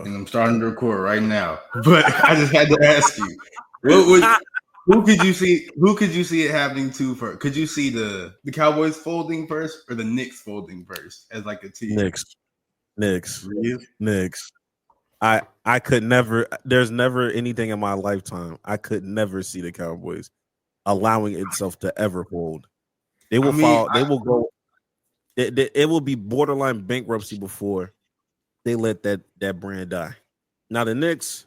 and I'm starting to record right now. But I just had to ask you, who could you see? Who could you see it happening to first? Could you see the Cowboys folding first or the Knicks folding first as like a team? Knicks. Really? Knicks. I could never. There's never anything in my lifetime I could never see the Cowboys allowing itself to ever fold. They will fall. They will go. It will be borderline bankruptcy before they let that brand die. Now the Knicks,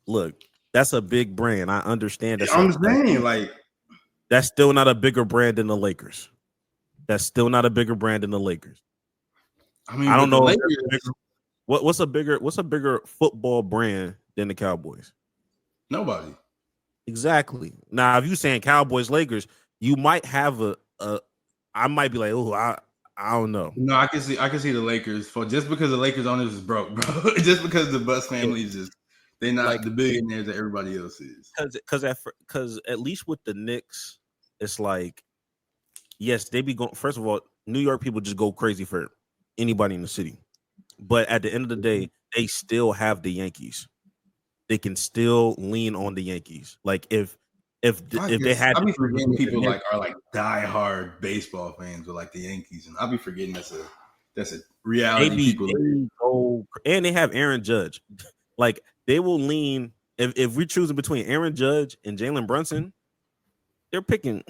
look, that's a big brand. I understand that. I'm saying, like, that's still not a bigger brand than the Lakers. That's still not a bigger brand than the Lakers. I mean, I don't know. What's a bigger football brand than the Cowboys? Nobody. Exactly. Now, if you saying Cowboys, Lakers, you might have I might be like, oh, I don't know. No, I can see the Lakers for just because the Lakers owners is broke, bro. Just because the Bucks family is just they're not like the billionaires that everybody else is. Because at least with the Knicks, it's like, yes, they be going. First of all, New York people just go crazy for anybody in the city, but at the end of the day, they still have the Yankees. They can still lean on the Yankees. Like if they had, I'll be forgetting people like are like diehard baseball fans with like the Yankees, and I'll be forgetting that's a reality. And they have Aaron Judge. Like they will lean if we're choosing between Aaron Judge and Jalen Brunson, they're picking.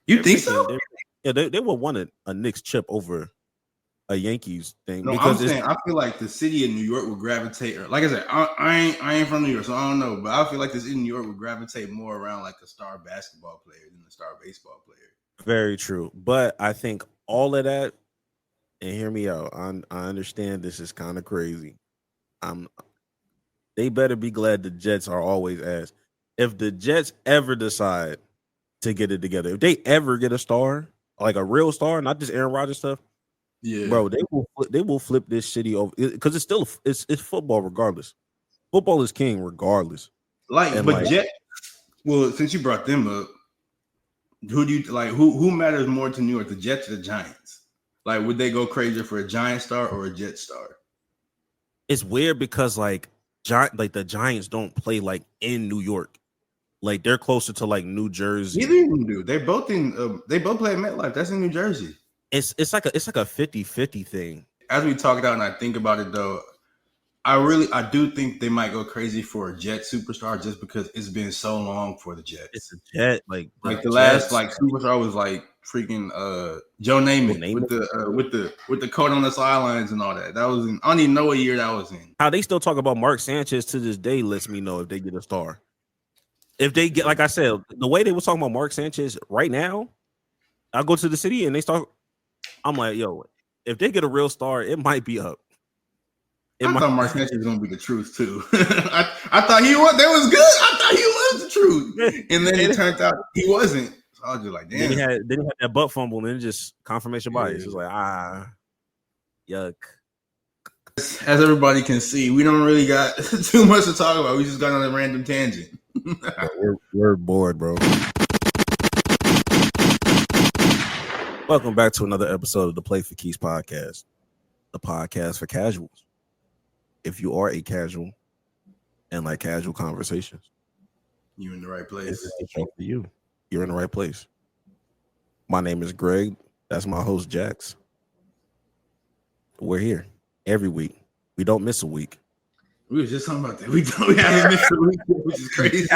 You think so? They will want a Knicks chip over a Yankees thing. No, I'm saying I feel like the city of New York would gravitate. Or like I said, I ain't from New York, so I don't know. But I feel like the city of New York would gravitate more around like a star basketball player than a star baseball player. Very true, but I think all of that. And hear me out. I understand this is kind of crazy. They better be glad the Jets are always ass. If the Jets ever decide to get it together, if they ever get a star, like a real star, not just Aaron Rodgers stuff. Yeah, bro, they will flip this city over because it's still it's football regardless. Football is king regardless. Jet. Well, since you brought them up, who do you like? Who matters more to New York, the Jets or the Giants? Like, would they go crazy for a Giant star or a Jet star? It's weird because like the Giants don't play like in New York. Like they're closer to like New Jersey. Neither of them do. They both play at MetLife. That's in New Jersey. It's like a 50-50 thing. As we talked out and I think about it though, I do think they might go crazy for a Jet superstar just because it's been so long for the Jets. It's a Jet, like the last like superstar was like freaking Joe Namath with the coat on the sidelines and all that. That was I don't even know what year that was in. How they still talk about Mark Sanchez to this day lets me know if they get a star. If they get, like I said, the way they were talking about Mark Sanchez right now, I go to the city and they start. I'm like, yo, if they get a real star, it might be up. I thought Mark Sanchez was gonna be the truth too. I thought he was. That was good. I thought he was the truth, and then it turned out he wasn't. So I was just like, damn. Then he had that butt fumble, and just confirmation bias. It was like, yuck. As everybody can see, we don't really got too much to talk about. We just got on a random tangent. we're bored, bro. Welcome back to another episode of the Play for Keys podcast, the podcast for casuals. If you are a casual and like casual conversations, you're in the right place. This is the show for you. You're in the right place. My name is Greg. That's my host, Jax. We're here every week. We don't miss a week. We were just talking about that. We haven't missed a week, which is crazy. We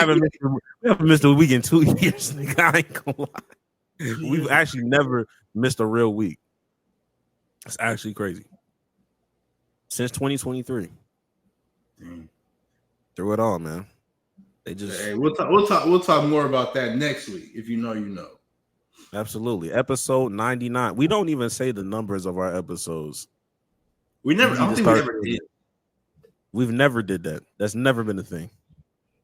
haven't missed a week in 2 years, nigga. I ain't gonna lie. We've actually never missed a real week. It's actually crazy. Since 2023. Through it all, man. They just we'll talk more about that next week. If you know, you know. Absolutely. Episode 99. We don't even say the numbers of our episodes. I don't think we ever did. We've never did that. That's never been a thing.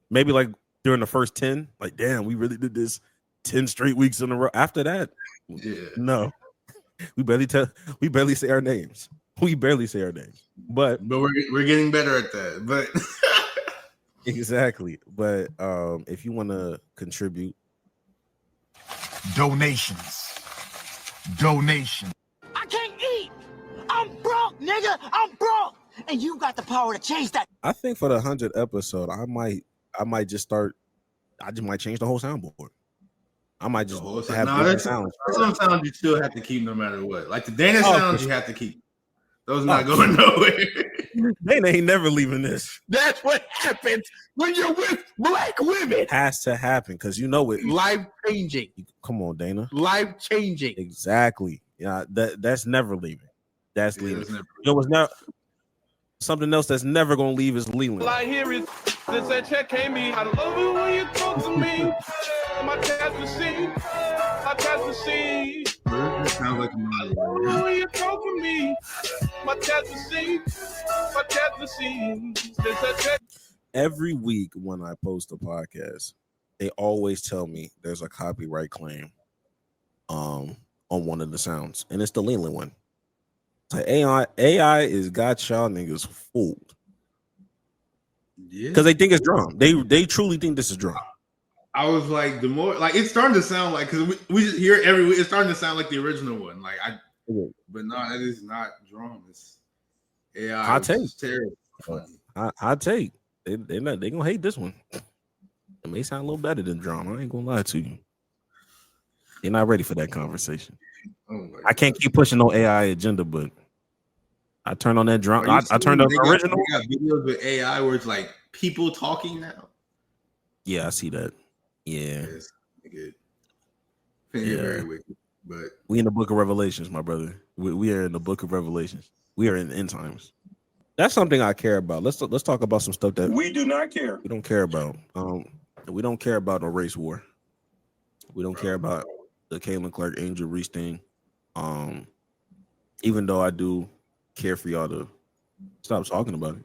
Maybe like during the first 10, like, damn, we really did this 10 straight weeks in a row. After that, no. We barely say our names. We barely say our names. But we're getting better at that. But exactly. But if you want to contribute, donations. I can't eat. I'm broke, nigga. I'm broke. and you got the power to change that. I think for the 100th episode, I might just start. I just might change the whole soundboard. I might just have different sounds. Some sounds you still have to keep no matter what. Like the Dana sounds you have to keep. Those not going nowhere. Dana ain't never leaving this. That's what happens when you're with black women. It has to happen because you know it. Life changing. Come on, Dana. Life changing. Exactly. Yeah, that's never leaving. That's leaving. It was not something else that's never gonna leave is Leland. All I hear is this that check came me. I love it when you talk to me. My cat's the scene. My cat's the scene. Sounds like when you talk to me. My cat's the scene. My cat's the scene. This that check. Every week when I post a podcast, they always tell me there's a copyright claim on one of the sounds, and it's the Leland one. It's like AI is got y'all niggas fooled. Yeah, because they think it's drum. They truly think this is drum. I was like, the more like it's starting to sound like because we just hear it every week. It's starting to sound like the original one. Like but no, it is not drum. It's AI. Hot take. Terrible. Hot take. They gonna hate this one. It may sound a little better than drum. I ain't gonna lie to you. They're not ready for that conversation. Oh I can't keep pushing no AI agenda, but I turned on that drum. I turned on the original. They got videos with AI where it's like people talking now. Yeah, I see that. Yeah. Good. Very wicked. But we in the book of Revelations, my brother. We are in the book of Revelations. We are in the end times. That's something I care about. Let's talk about some stuff that we do not care. We don't care about. We don't care about a race war. We don't care about the Caitlin Clark Angel Reese thing. Even though I do care for y'all to stop talking about it.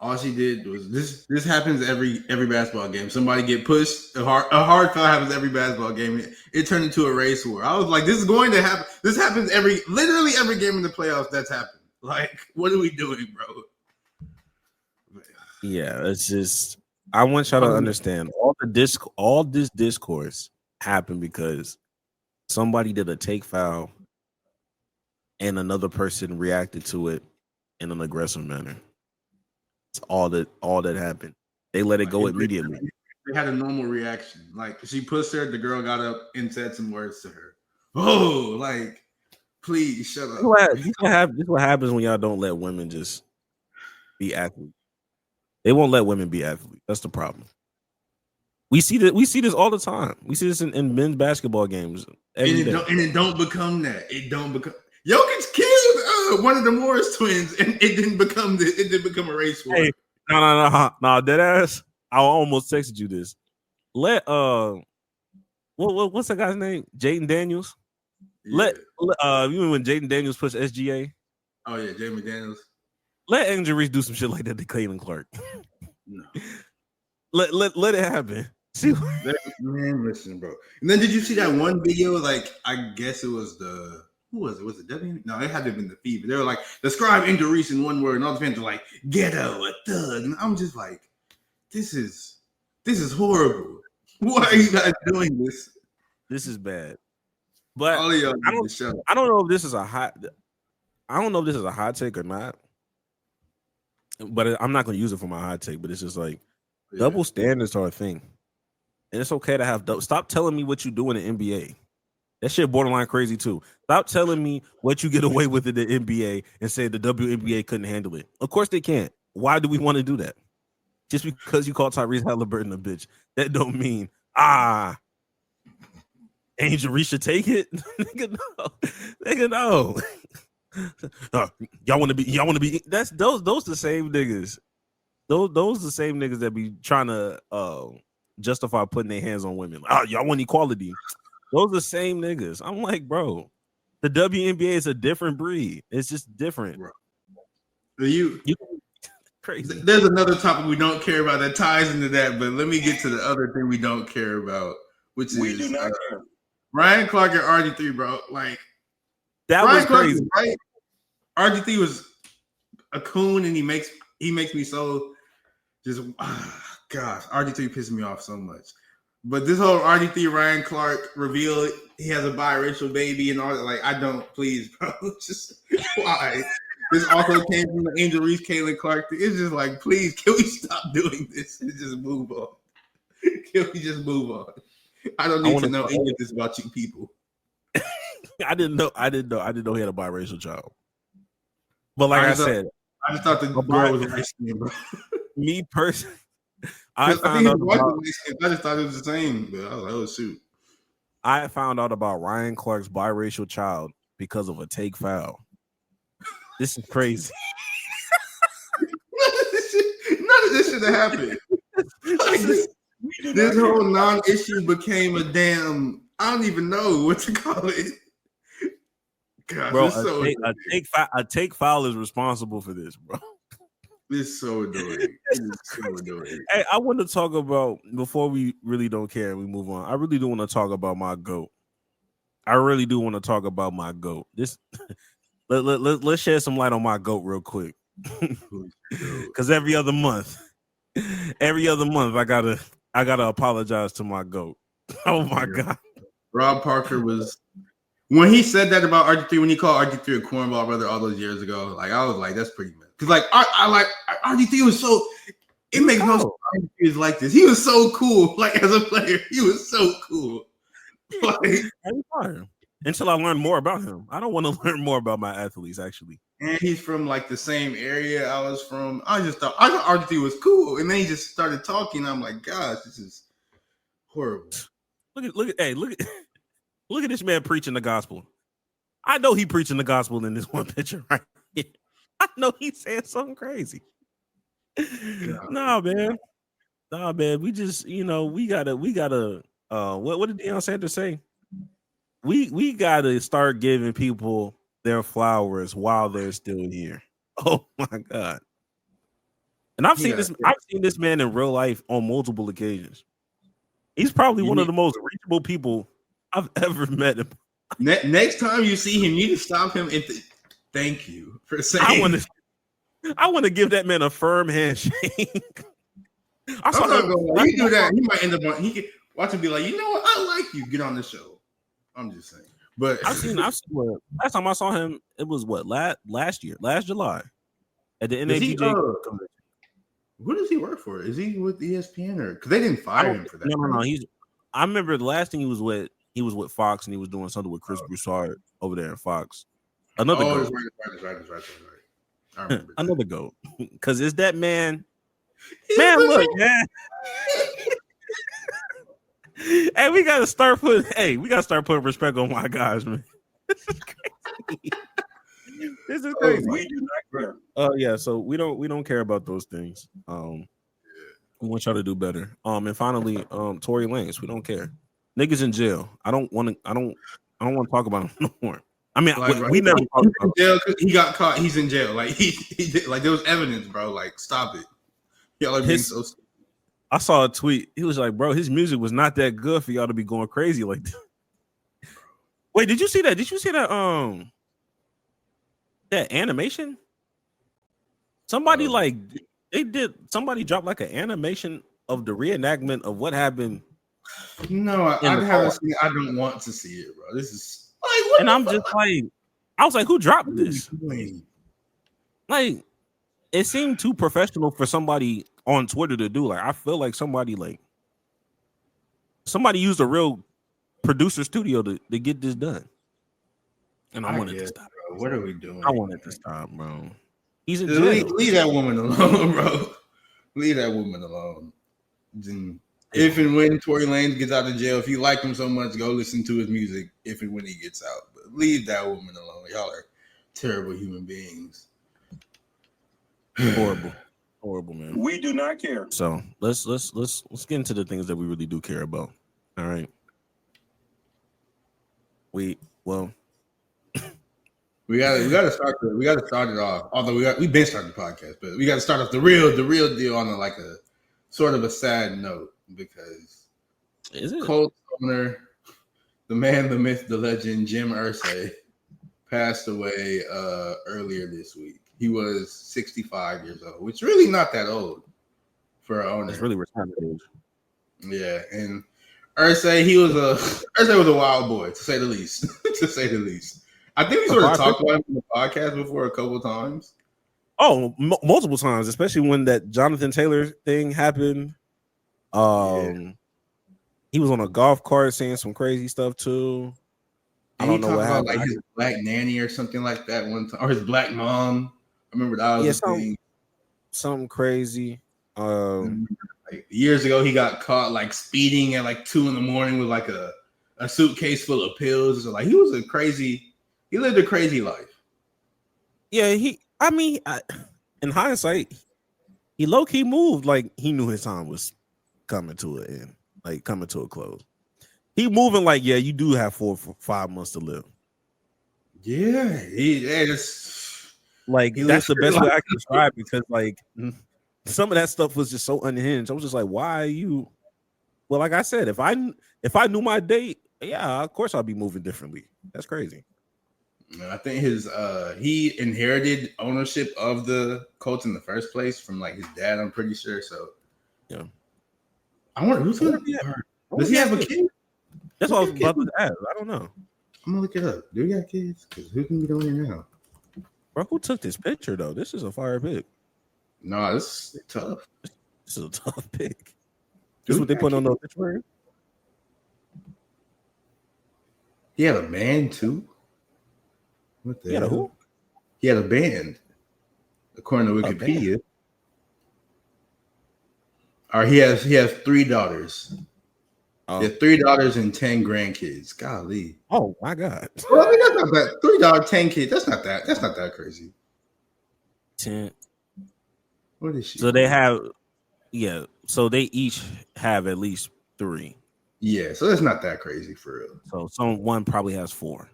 All she did was this happens every basketball game. Somebody get pushed. A hard foul happens every basketball game. It turned into a race war. I was like, this is going to happen. This happens literally every game in the playoffs. That's happened. Like, what are we doing, bro? Yeah, it's just I want y'all to understand all this discourse happened because somebody did a take foul and another person reacted to it in an aggressive manner. It's all that happened. They let it go immediately. They had a normal reaction. Like she pushed her, the girl got up and said some words to her. Oh, like please shut up. This is what happens when y'all don't let women just be athletes. They won't let women be athletes. That's the problem. We see this all the time. We see this in men's basketball games. And it don't become that. It don't become. Jokic killed one of the Morris twins, and it didn't become a race war. Hey, no, dead ass. I almost texted you this. Let what's that guy's name? Jaden Daniels. Yeah. You when Jaden Daniels pushed SGA? Oh yeah, Jamie Daniels. Let Angel Reese do some shit like that to Caitlin Clark. No. Let it happen. See, man, listen, bro. And then did you see that one video? Like, I guess it was who was it? Was it W? No, it had to have been the feed. But they were like, describe Angel Reese in one word, and all the fans were like, ghetto, a thug. And I'm just like, this is horrible. Why are you guys doing this? This is bad. But all of y'all I don't know if this is a hot. I don't know if this is a hot take or not. But I'm not going to use it for my hot take. But it's just like double standards are a thing, and it's okay to have. Stop telling me what you do in the NBA. That shit borderline crazy too. Stop telling me what you get away with in the NBA and say the WNBA couldn't handle it. Of course they can't. Why do we want to do that? Just because you call Tyrese Haliburton a bitch, that don't mean Angel Reese should take it. Nigga, no. Y'all want to be. That's those the same niggas. Those the same niggas that be trying to justify putting their hands on women. Y'all want equality. Those are the same niggas. I'm like, bro, the WNBA is a different breed. It's just different. Bro. You crazy. There's another topic we don't care about that ties into that, but let me get to the other thing we don't care about, which we is do not care. Ryan Clark and RG3, bro. Like that Ryan was Clark crazy. Right? RG3 was a coon, and he makes me so just gosh, RG3 pisses me off so much. But this whole RG3 Ryan Clark reveal, he has a biracial baby and all that. Like, I don't, please, bro. Just why? This also came from the Angel Reese, Caitlin Clark. It's just like, please, can we stop doing this and just move on? Can we just move on? I don't need to know any of this about you people. I didn't know he had a biracial child. But like I said, I just thought the girl was light skinned, bro. Me personally, I just thought it was the same. But I was like, oh shoot. I found out about Ryan Clark's biracial child because of a take foul. This is crazy. None of this should have happened. Like this whole non-issue became a damn. I don't even know what to call it. God, bro, a take foul is responsible for this, bro. This is so annoying. This is so annoying. Hey, I want to talk about, before we really don't care and we move on, I really do want to talk about my GOAT. I really do want to talk about my GOAT. This let's shed some light on my GOAT real quick. Because every other month I gotta apologize to my GOAT. Oh my God. Rob Parker was, when he said that about RG3, when he called RG3 a cornball brother all those years ago, like I was like, that's pretty mad. Because like I like RG3 was so, it makes no sense RG3 is like this. He was so cool, like as a player, he was so cool. Like, until I learn more about him. I don't want to learn more about my athletes, actually. And he's from like the same area I was from. I thought RG3 was cool, and then he just started talking. I'm like, gosh, this is horrible. Look at this man preaching the gospel. I know he preaching the gospel in this one picture, right? I know he's saying something crazy. Nah, man. We just, we gotta. What did Deion Sanders say? We gotta start giving people their flowers while they're still here. Oh my God! And I've seen this man in real life on multiple occasions. He's probably one of the most reachable people I've ever met. Next time you see him, you need to stop him and thank you for saying. I want to give that man a firm handshake. I'm not gonna lie. He do that. He might end up on. He could watch him be like, you know what? I like you. Get on the show. I'm just saying. But I've seen last time I saw him, it was last July at the NABJ. Who does he work for? Is he with ESPN or because they didn't fire him for that? No. I remember the last thing he was with Fox and he was doing something with Chris Broussard over there at Fox. Another goat. Right. I remember another goat. Because it's that man. Man, look, man. Hey, we gotta start putting respect on my guys, man. This is crazy. We do not care. Yeah, so we don't care about those things. We want y'all to do better. And finally, Tory Lanez, we don't care. Niggas in jail. I don't want to talk about him no more. I mean, we never talked about jail. He got caught. He's in jail. Like he did, like there was evidence, bro. Like stop it. Y'all are being so stupid. I saw a tweet. He was like, bro, his music was not that good for y'all to be going crazy like that. Wait, did you see that? Did you see that? That animation? Somebody somebody dropped like an animation of the reenactment of what happened. No, I haven't seen it. I don't want to see it, bro. This is like, what? And I'm just like, I was like, who dropped this? Like, it seemed too professional for somebody on Twitter to do. Like, I feel like somebody used a real producer studio to get this done. And I wanted to stop. Bro. What are we doing? I wanted to stop, bro. He's in jail. Leave that woman alone, bro. Leave that woman alone. If and when Tory Lanez gets out of jail, if you like him so much, go listen to his music if and when he gets out. But leave that woman alone. Y'all are terrible human beings. Horrible, man. We do not care. So let's get into the things that we really do care about. All right. We gotta start it off. Although we've been starting the podcast, but we gotta start off the real deal on a sort of a sad note because Colts owner, the man, the myth, the legend, Jim Irsay, passed away earlier this week. He was 65 years old, which is really not that old for an owner. It's really retirement age. Yeah, and Irsay was a wild boy, to say the least. I think we sort of talked about it on the podcast before a couple of times. Oh, multiple times, especially when that Jonathan Taylor thing happened. He was on a golf cart saying some crazy stuff too. I don't know what happened. Like his black nanny or something like that one time, or his black mom. I remember that was the thing. Something crazy. Like years ago, he got caught like speeding at like 2 a.m. with like a suitcase full of pills. So like he lived a crazy life. Yeah, in hindsight, he low key moved like he knew his time was coming to an end, like coming to a close. He moving like, yeah, you do have 5 months to live. Yeah, that's the best way I can describe it, because like some of that stuff was just so unhinged. I was just like, why are you? Well, like I said, if I knew my date, yeah, of course I'd be moving differently. That's crazy. I think he inherited ownership of the Colts in the first place from like his dad. I'm pretty sure. So yeah, I wonder who's gonna be. Does he have a kid? That's what I was about to ask. I don't know. I'm gonna look it up. Do we got kids? Because who can be doing it now? Bro, who took this picture though? This is a fire pick. No, this is tough. This is a tough pick. This is what they put on the picture. He had a band too. What the hell? Who? He had a band, according to Wikipedia. Or he has 3 daughters. He has 3 daughters and 10 grandkids. Golly. Oh my God. Well, I mean, that's not bad. 3 daughters, 10 kids. That's not that crazy. 10. What is she? So they have, yeah. So they each have at least 3. Yeah, so that's not that crazy for real. So one probably has 4.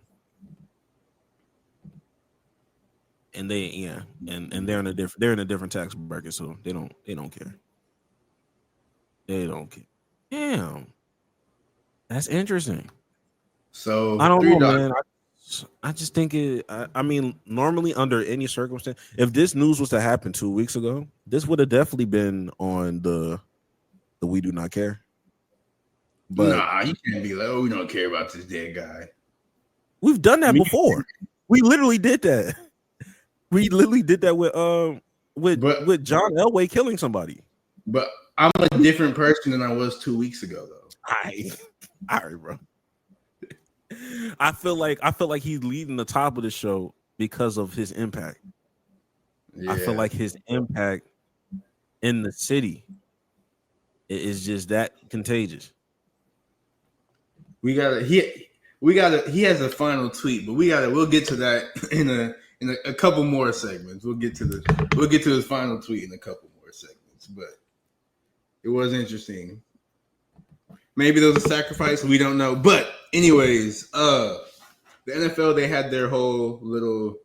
And and they're in a different tax bracket, so they don't care. They don't care. Damn. That's interesting. So I don't know, man. I just think I mean, normally under any circumstance, if this news was to happen 2 weeks ago, this would have definitely been on the We Do Not Care. But nah, you can't be like, oh, we don't care about this dead guy. We've done that before. We literally did that. We literally did that with John Elway killing somebody. But I'm a different person than I was 2 weeks ago, though. All right, bro. I feel like he's leading the top of the show because of his impact. Yeah. I feel like his impact in the city is just that contagious. He has a final tweet, but we'll get to that in a couple more segments. We'll get to his final tweet in a couple more segments, but it was interesting. Maybe there was a sacrifice, we don't know. But anyways, the NFL, they had their whole little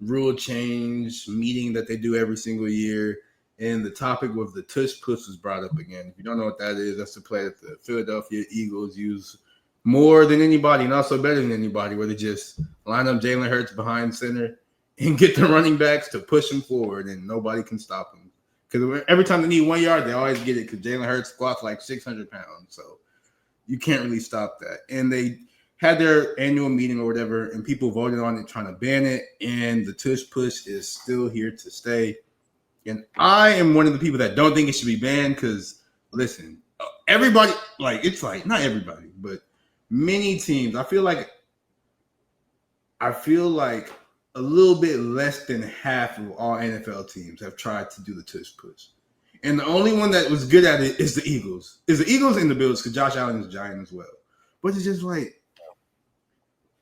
rule change meeting that they do every single year. And the topic with the Tush push was brought up again. If you don't know what that is, that's the play that the Philadelphia Eagles use more than anybody and also better than anybody, where they just line up Jalen Hurts behind center and get the running backs to push him forward and nobody can stop him. Because every time they need 1 yard, they always get it because Jalen Hurts squats like 600 pounds. So you can't really stop that. And they had their annual meeting or whatever, and people voted on it trying to ban it. And the Tush push is still here to stay. And I am one of the people that don't think it should be banned because, listen, everybody, like, it's like, not everybody, but many teams, I feel like a little bit less than half of all NFL teams have tried to do the Tush push. And the only one that was good at it is the Eagles. It's the Eagles and the Bills because Josh Allen is a Giant as well. But it's just like,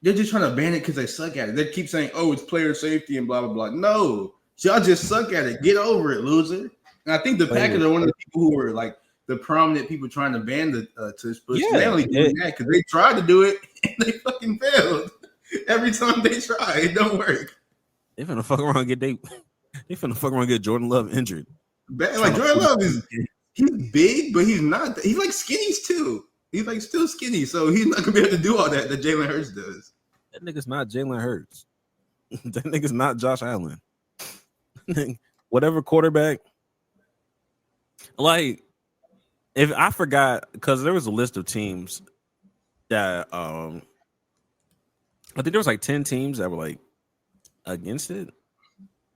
they're just trying to ban it because they suck at it. They keep saying, oh, it's player safety and blah, blah, blah. No, y'all just suck at it. Get over it, loser. And I think the Packers are one of the people who were like the prominent people trying to ban the Tush push. Yeah, they only doing that because they tried to do it and they fucking failed. Every time they try, it don't work. They finna fuck around and get Jordan Love injured. Like Jordan Love he's big, but he's not. He's like skinny too. He's like still skinny, so he's not gonna be able to do all that Jalen Hurts does. That nigga's not Jalen Hurts. That nigga's not Josh Allen. Whatever quarterback. Like, if I forgot, because there was a list of teams that I think there was like 10 teams that were like against it.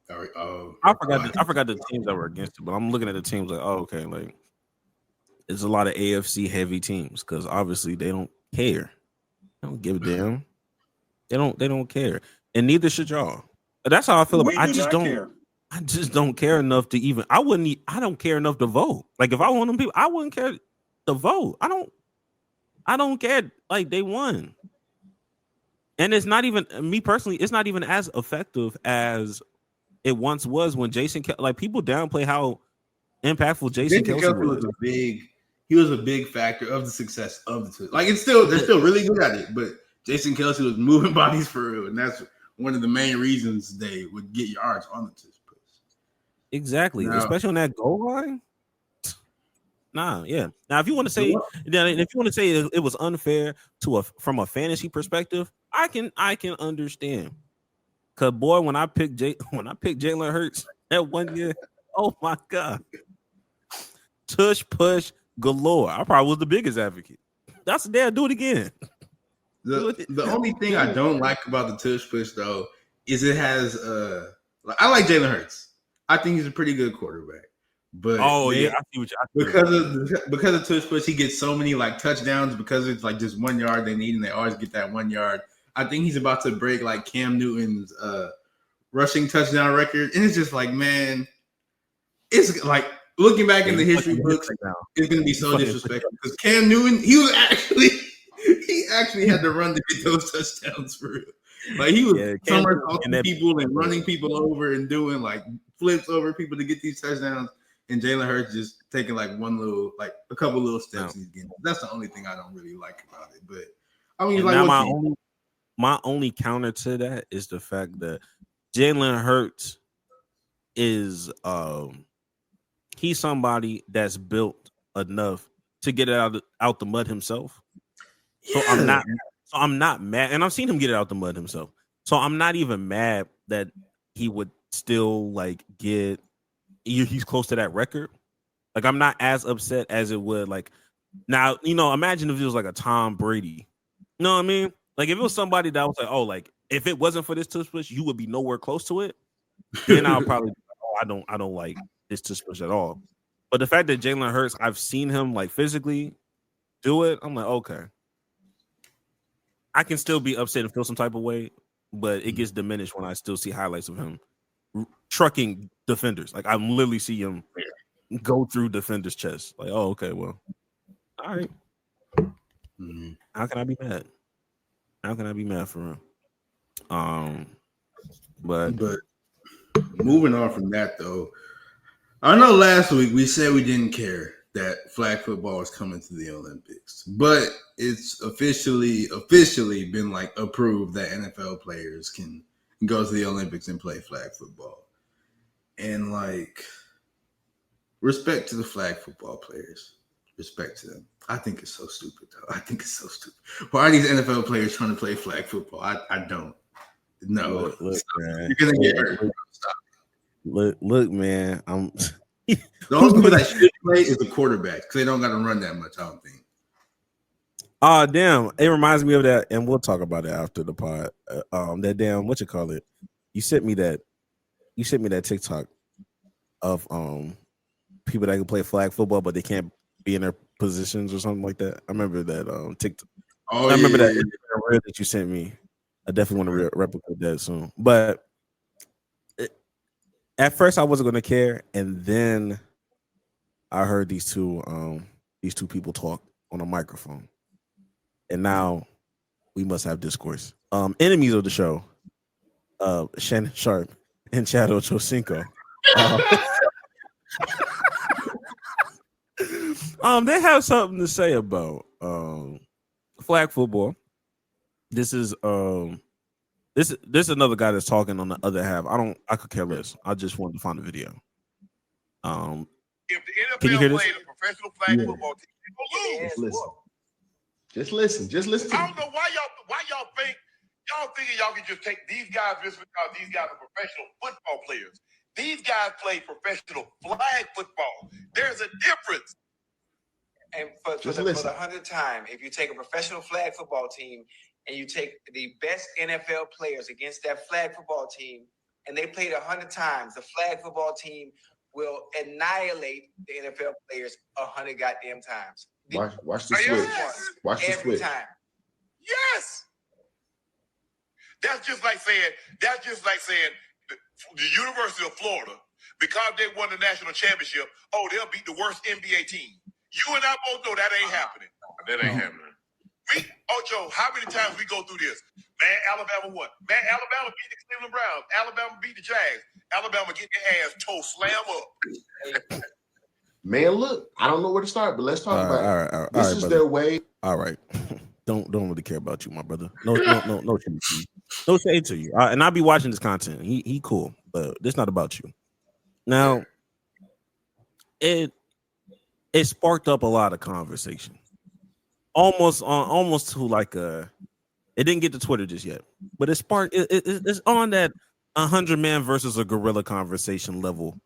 I forgot the teams that were against it, but I'm looking at the teams like, oh, okay, like it's a lot of AFC heavy teams because obviously they don't care. They don't give a damn. They don't care, and neither should y'all. That's how I feel about. I just don't care enough to even. I don't care enough to vote. Like if I want them people, I wouldn't care to vote. I don't care. Like they won, and it's not even me personally. It's not even as effective as it once was when Jason. Like people downplay how impactful Jason Kelce was. He was a big factor of the success of the Tush. Like they're still really good at it, but Jason Kelce was moving bodies for real, and that's one of the main reasons they would get yards on the Tush push. Exactly, especially on that goal line. Nah, yeah. Now, if you want to say, it was unfair from a fantasy perspective, I can understand. Cause boy, when I picked Jalen Hurts that 1 year, oh my god, Tush push galore. I probably was the biggest advocate. That's there. Do it again. The only thing I don't like about the Tush push though is it has I like Jalen Hurts. I think he's a pretty good quarterback. But I see what because of Tush push, he gets so many like touchdowns because it's like just 1 yard they need, and they always get that 1 yard. I think he's about to break like Cam Newton's rushing touchdown record, and it's just like, man, it's like looking back in the history books, it's gonna be so disrespectful because Cam Newton, he actually had to run to get those touchdowns for real. Like he was somersaulting people and running people over and doing like flips over people to get these touchdowns. And Jalen Hurts just taking like a couple little steps. He's getting. That's the only thing I don't really like about it. But I mean, like my only counter to that is the fact that Jalen Hurts is he's somebody that's built enough to get it out the mud himself. So I'm not mad, and I've seen him get it out the mud himself. So I'm not even mad that he would still like get. He's close to that record. Like I'm not as upset as it would like now. Imagine if it was like a Tom Brady. You know what I mean? Like if it was somebody that was like, oh, like if it wasn't for this tush push, you would be nowhere close to it. Then I'll probably, I don't like this tush push at all. But the fact that Jalen Hurts, I've seen him like physically do it. I'm like, okay, I can still be upset and feel some type of way, but it gets diminished when I still see highlights of him trucking defenders. Like I literally see him go through defenders' chest. Like, oh, okay, well, all right. How can I be mad? How can I be mad for him? But moving on from that though, I know last week we said we didn't care that flag football is coming to the Olympics, but it's officially been like approved that NFL players can go to the Olympics and play flag football. And like, respect to the flag football players. Respect to them. I think it's so stupid though. I think it's so stupid. Why are these NFL players trying to play flag football? I don't. No. Look, man. You're gonna get hurt. Stop. Look, man. The only people that should play is the quarterback because they don't got to run that much, I don't think. Oh, damn. It reminds me of that, and we'll talk about it after the pod. That damn, what you call it? You sent me that TikTok of people that can play flag football, but they can't be in their positions or something like that. I remember that TikTok. Oh, I remember that you sent me. I definitely want to replicate that soon. But at first I wasn't going to care, and then I heard these two people talk on a microphone. And now we must have discourse. Enemies of the show, Shannon Sharp and Chad Ochocinco. They have something to say about flag football. This is another guy that's talking on the other half. I could care less. I just wanted to find the video. If the Can you hear NFL this? played a professional flag football team, they gonna lose. Just listen. I don't know why y'all thinking y'all can just take these guys just because these guys are professional football players. These guys play professional flag football. There's a difference. And for the 100th time, if you take a professional flag football team and you take the best NFL players against that flag football team, and they played 100 times, the flag football team will annihilate the NFL players 100 goddamn times. Watch the switch. Watch the Every switch. time. Yes. That's just like saying the University of Florida, because they won the national championship, they'll beat the worst NBA team. You and I both know that ain't happening. That ain't happening. Ocho, how many times we go through this? Man, Alabama won. Man, Alabama beat the Cleveland Browns. Alabama beat the Jags. Alabama get their ass toe slam up. Man, look, I don't know where to start, but let's talk about it. All right, this is brother. their way. All right. Don't really care about you, my brother. No shade to you. No shade to you. And I'll be watching this content. He cool, but this not about you. Now, it sparked up a lot of conversation. Almost to like it didn't get to Twitter just yet, but it sparked. It's on that 100-man versus a gorilla conversation level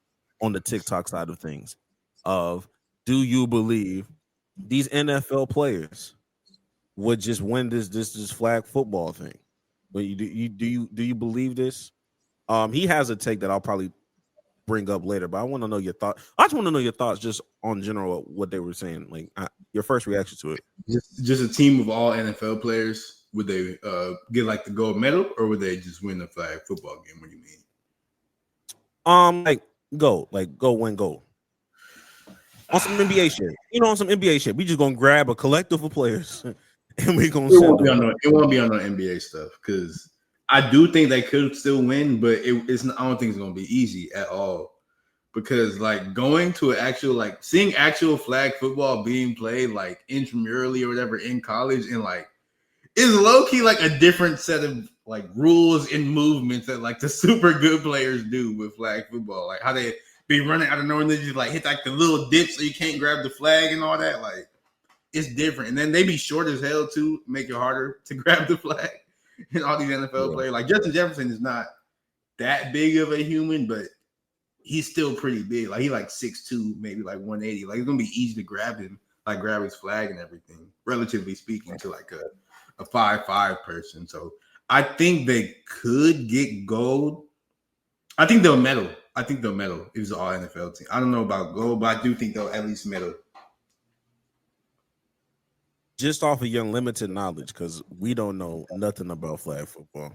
on the TikTok side of things. Of, do you believe these NFL players would just win this flag football thing? But do you believe this? He has a take that I'll probably bring up later, but I want to know your thoughts. I just want to know your thoughts just on general what they were saying. Like your first reaction to it. Just a team of all NFL players. Would they get like the gold medal, or would they just win the flag football game? What do you mean? Go win gold. On some NBA shit. On some NBA shit. We just gonna grab a collective of players and we gonna send them. It won't be on the NBA stuff, because I do think they could still win, but it's I don't think it's gonna be easy at all. Because like going to seeing actual flag football being played like intramurally or whatever in college, and like is low key like a different set of like rules and movements that like the super good players do with flag football. Like how they be running out of nowhere and they just like hit like the little dip so you can't grab the flag and all that. Like it's different. And then they be short as hell too, make it harder to grab the flag. And all these NFL players, like Justin Jefferson is not that big of a human, but he's still pretty big. Like he like 6'2", maybe like 180. Like it's gonna be easy to grab him, like grab his flag and everything, relatively speaking, to like a 5'5" person. So I think they could get gold. I think they'll medal. If it's an all NFL team. I don't know about gold, but I do think they'll at least medal. Just off of your limited knowledge, because we don't know nothing about flag football.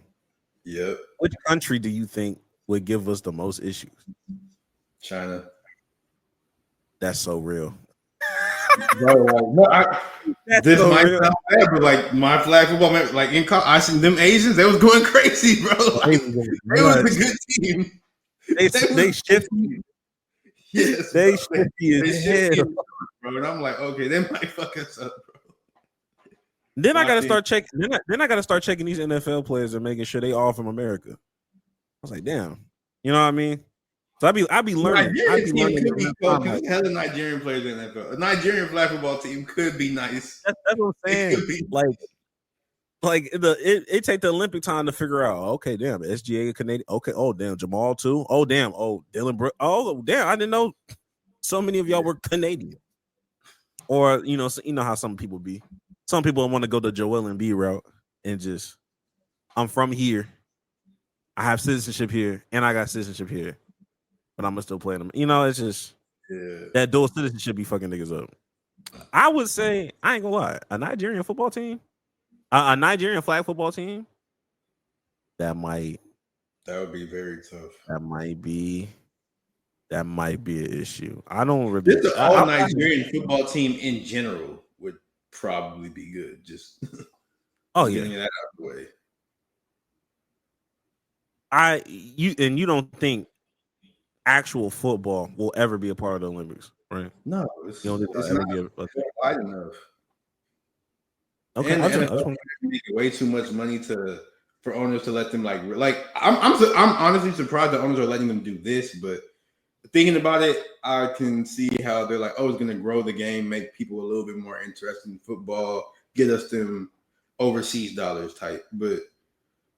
Yep. Which country do you think would give us the most issues? China. That's so real. This so might sound bad, but like my flag football, like in college, I seen them Asians. They was going crazy, bro. Like, they was a good team. They shifty. Yes, they shifty as hell, bro. And I'm like, okay, they might fuck us up, bro. Then I gotta start checking. Then I gotta start checking these NFL players and making sure they all from America. I was like, damn, you know what I mean? So I be learning. Because hell of Nigerian players in the NFL. A Nigerian flag football team could be nice. That's what I'm saying. It take the Olympic time to figure out. Okay, damn, SGA Canadian. Okay, oh damn, Jamal too. Oh damn, oh Dylan Brooks. Oh damn, I didn't know so many of y'all were Canadian. Or how some people be. Some people want to go the Joel Embiid route and just, I'm from here. I have citizenship here, and I got citizenship here, but I'm gonna still play them. It's just that dual citizenship be fucking niggas up. I would say, I ain't gonna lie, a Nigerian football team, a Nigerian flag football team, that would be very tough. That might be an issue. I don't really. This all Nigerian football team in general would probably be good. Just getting that out of the way. You don't think actual football will ever be a part of the Olympics, right? No, it's not wide enough. Okay, and NFL making way too much money for owners to let them like. I'm honestly surprised the owners are letting them do this, but thinking about it, I can see how they're like, it's going to grow the game, make people a little bit more interested in football, get us them overseas dollars type, but.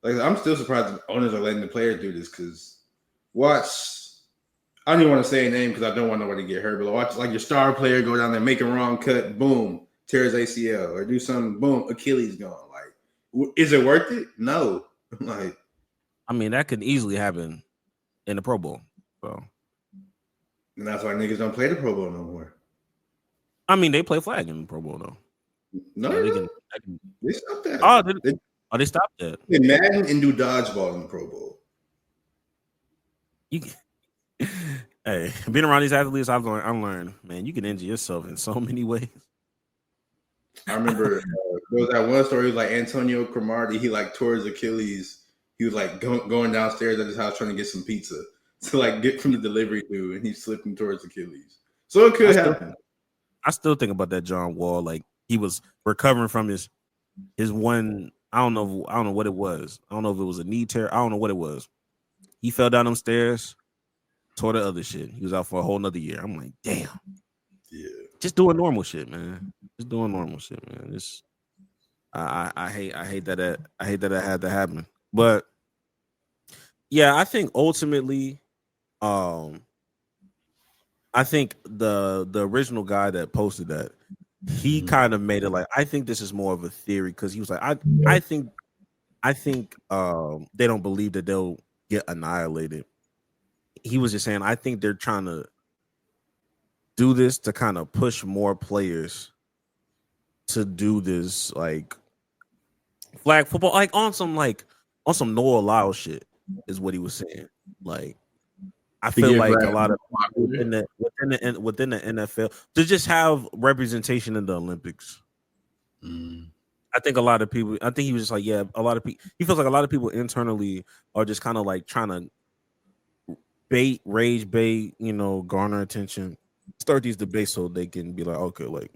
Like I'm still surprised the owners are letting the players do this because I don't even want to say a name because I don't want nobody to get hurt, but watch like your star player go down there, make a wrong cut, boom, tears ACL, or do something, boom, Achilles gone. Like Is it worth it? No. Like, I mean, that could easily happen in the Pro Bowl. So, and that's why niggas don't play the Pro Bowl no more. I mean, they play flag in the Pro Bowl though. No, they stopped that. They stopped that. They Madden and do dodgeball in the Pro Bowl. Hey, being around these athletes, I've learned, man, you can injure yourself in so many ways. I remember there was that one story like Antonio Cromartie. He like tore his Achilles. He was like going downstairs at his house trying to get some pizza to like get from the delivery dude, and he slipped and tore his Achilles. So it could happen. I still think about that John Wall. Like he was recovering from his one. I don't know what it was. I don't know if it was a knee tear. I don't know what it was. He fell down them stairs, tore the other shit. He was out for a whole nother year. I'm like, damn. Yeah. Just doing normal shit, man. Just doing normal shit, man. It's I hate that it had to happen. But yeah, I think ultimately, I think the original guy that posted that, he kind of made it like, I think this is more of a theory because he was like, I think they don't believe that they'll get annihilated. He was just saying, I think they're trying to do this to kind of push more players to do this like flag football, like on some Noah Lyles shit is what he was saying. Like I feel like a lot of within the NFL to just have representation in the Olympics. I think a lot of people. I think he was just like, yeah, a lot of people. He feels like a lot of people internally are just kind of like trying to rage bait, garner attention, start these debates so they can be like, okay, like,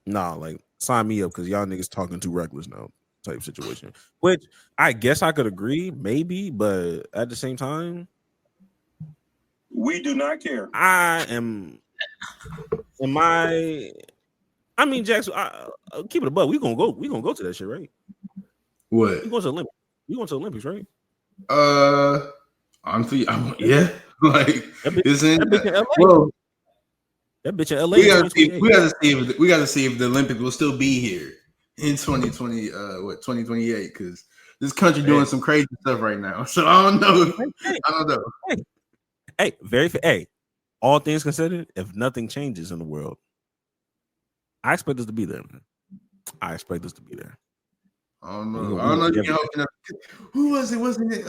nah, like sign me up because y'all niggas talking too reckless now, type situation. Which I guess I could agree, maybe, but at the same time, we do not care. I mean, Jackson, keep it a buck. We gonna go to that shit, right? What? We going to the Olympics. We going to the Olympics, right? Honestly, yeah. Like, that bitch in LA. Well, that bitch in LA. We gotta see if the Olympics will still be here in 2020. 2028? Because this country doing some crazy stuff right now. So I don't know. I don't know. Hey, all things considered, if nothing changes in the world, I expect us to be there, man. I expect us to be there. I don't know. Who was it? Wasn't it?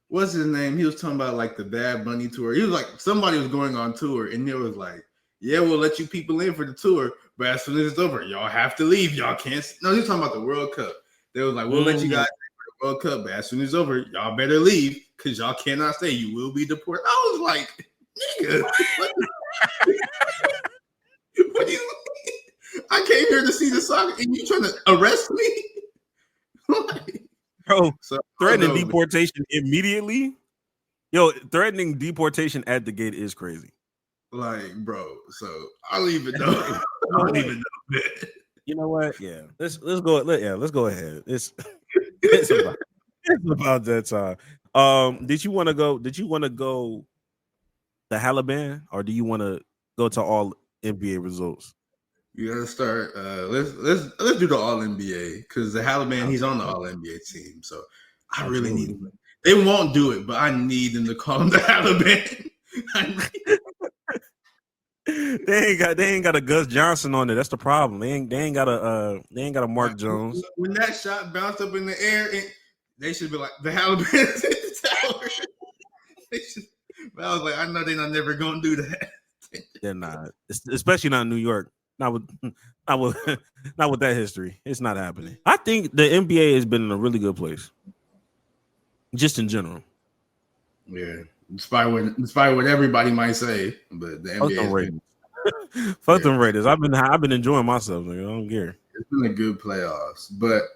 What's his name? He was talking about like the Bad Bunny tour. He was like, somebody was going on tour, and it was like, yeah, we'll let you people in for the tour, but as soon as it's over, y'all have to leave. Y'all can't. No, he was talking about the World Cup. They was like, we'll let you guys in for the World Cup, but as soon as it's over, y'all better leave because y'all cannot stay. You will be deported. I was like, nigga, what do you? I came here to see the soccer, and you trying to arrest me? Bro, threatening deportation immediately? Yo, threatening deportation at the gate is crazy. Like, bro, so I'll leave it though. You know what? Yeah, let's go. Let's go ahead. It's about that time. Did you want to go to Haliban, or do you want to go to all NBA results? You gotta start. Let's do the All NBA because the Haliban, he's on the All NBA team. So I really need him. They won't do it, but I need them to call him the Haliban. They ain't got a Gus Johnson on it. That's the problem. They ain't got a Mark Jones. When that shot bounced up in the air, they should be like the Haliban's in the tower. But I was like, I know they're not never gonna do that. They're not, especially not in New York. Not with that history. It's not happening. I think the NBA has been in a really good place, just in general. Yeah, despite what everybody might say, but the NBA. Fuck them Raiders. I've been enjoying myself. Like, I don't care. It's been a good playoffs, but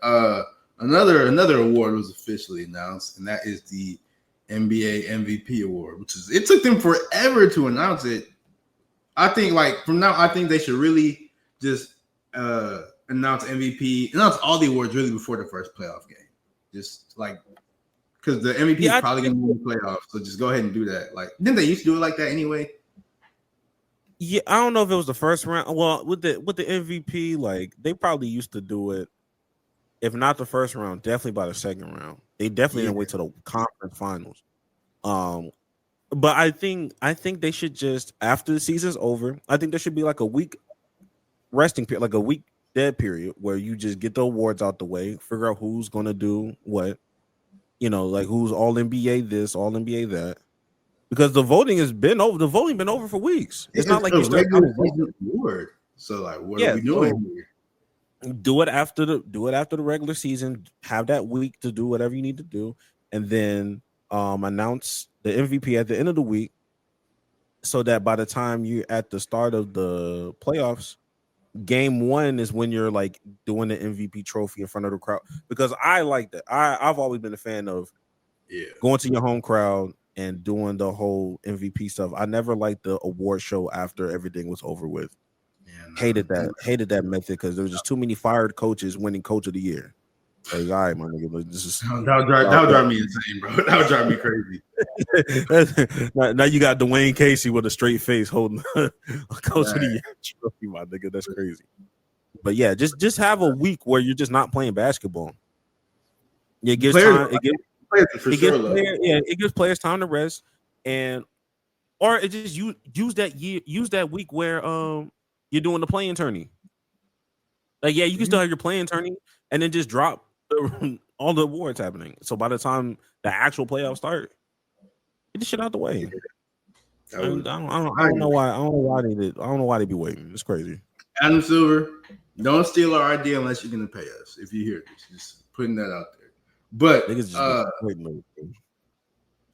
another award was officially announced, and that is the NBA MVP award, it took them forever to announce it. I think from now, I think they should really just announce all the awards really before the first playoff game. Just because the MVP is probably going to be in the playoffs, so just go ahead and do that. Didn't they used to do it like that anyway? Yeah, I don't know if it was the first round. Well, with the MVP, they probably used to do it if not the first round, definitely by the second round. They definitely didn't wait to the conference finals. But I think they should just, after the season's over, I think there should be like a week resting period, like a week dead period, where you just get the awards out the way, figure out who's gonna do what, like who's all NBA this, all NBA that. Because the voting has been over. The voting been over for weeks. It's not like you start award. So like, what are we doing here? Do it after the regular season. Have that week to do whatever you need to do, and then announce the MVP at the end of the week, so that by the time you're at the start of the playoffs, game one is when you're like doing the MVP trophy in front of the crowd. Because I like that. I've always been a fan of going to your home crowd and doing the whole MVP stuff. I never liked the award show after everything was over with. Hated that method because there was just too many fired coaches winning coach of the year. Like, all right, my nigga, like, this is that would drive me insane, bro. That would drive me crazy. now you got Dwayne Casey with a straight face holding a coach of the year trophy, my nigga. That's crazy. But yeah, just have a week where you're just not playing basketball. It gives time. It gives players time to rest, or it just use that week where you're doing the playing tourney. Like, you can still have your playing tourney and then just drop all the awards happening. So by the time the actual playoffs start, get the shit out the way. I don't know why. I don't know why they be waiting. It's crazy. Adam Silver, don't steal our idea unless you're gonna pay us. If you hear this, just putting that out there. But I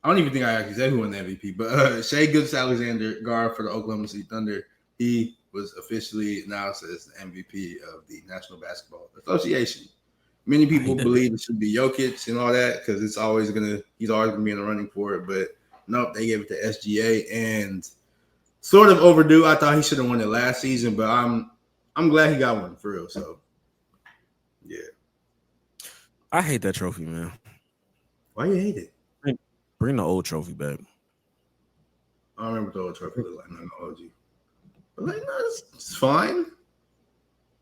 don't even think I actually said who won the MVP. But Shai Gilgeous-Alexander, guard for the Oklahoma City Thunder, he was officially announced as the MVP of the National Basketball Association. Many people believe it should be Jokic and all that because he's always gonna be in the running for it. But nope, they gave it to SGA and sort of overdue. I thought he should have won it last season, but I'm glad he got one for real. So yeah, I hate that trophy, man. Why you hate it? Bring the old trophy back. I don't remember what the old trophy looked like. I'm gonna OG. But like, no, it's fine.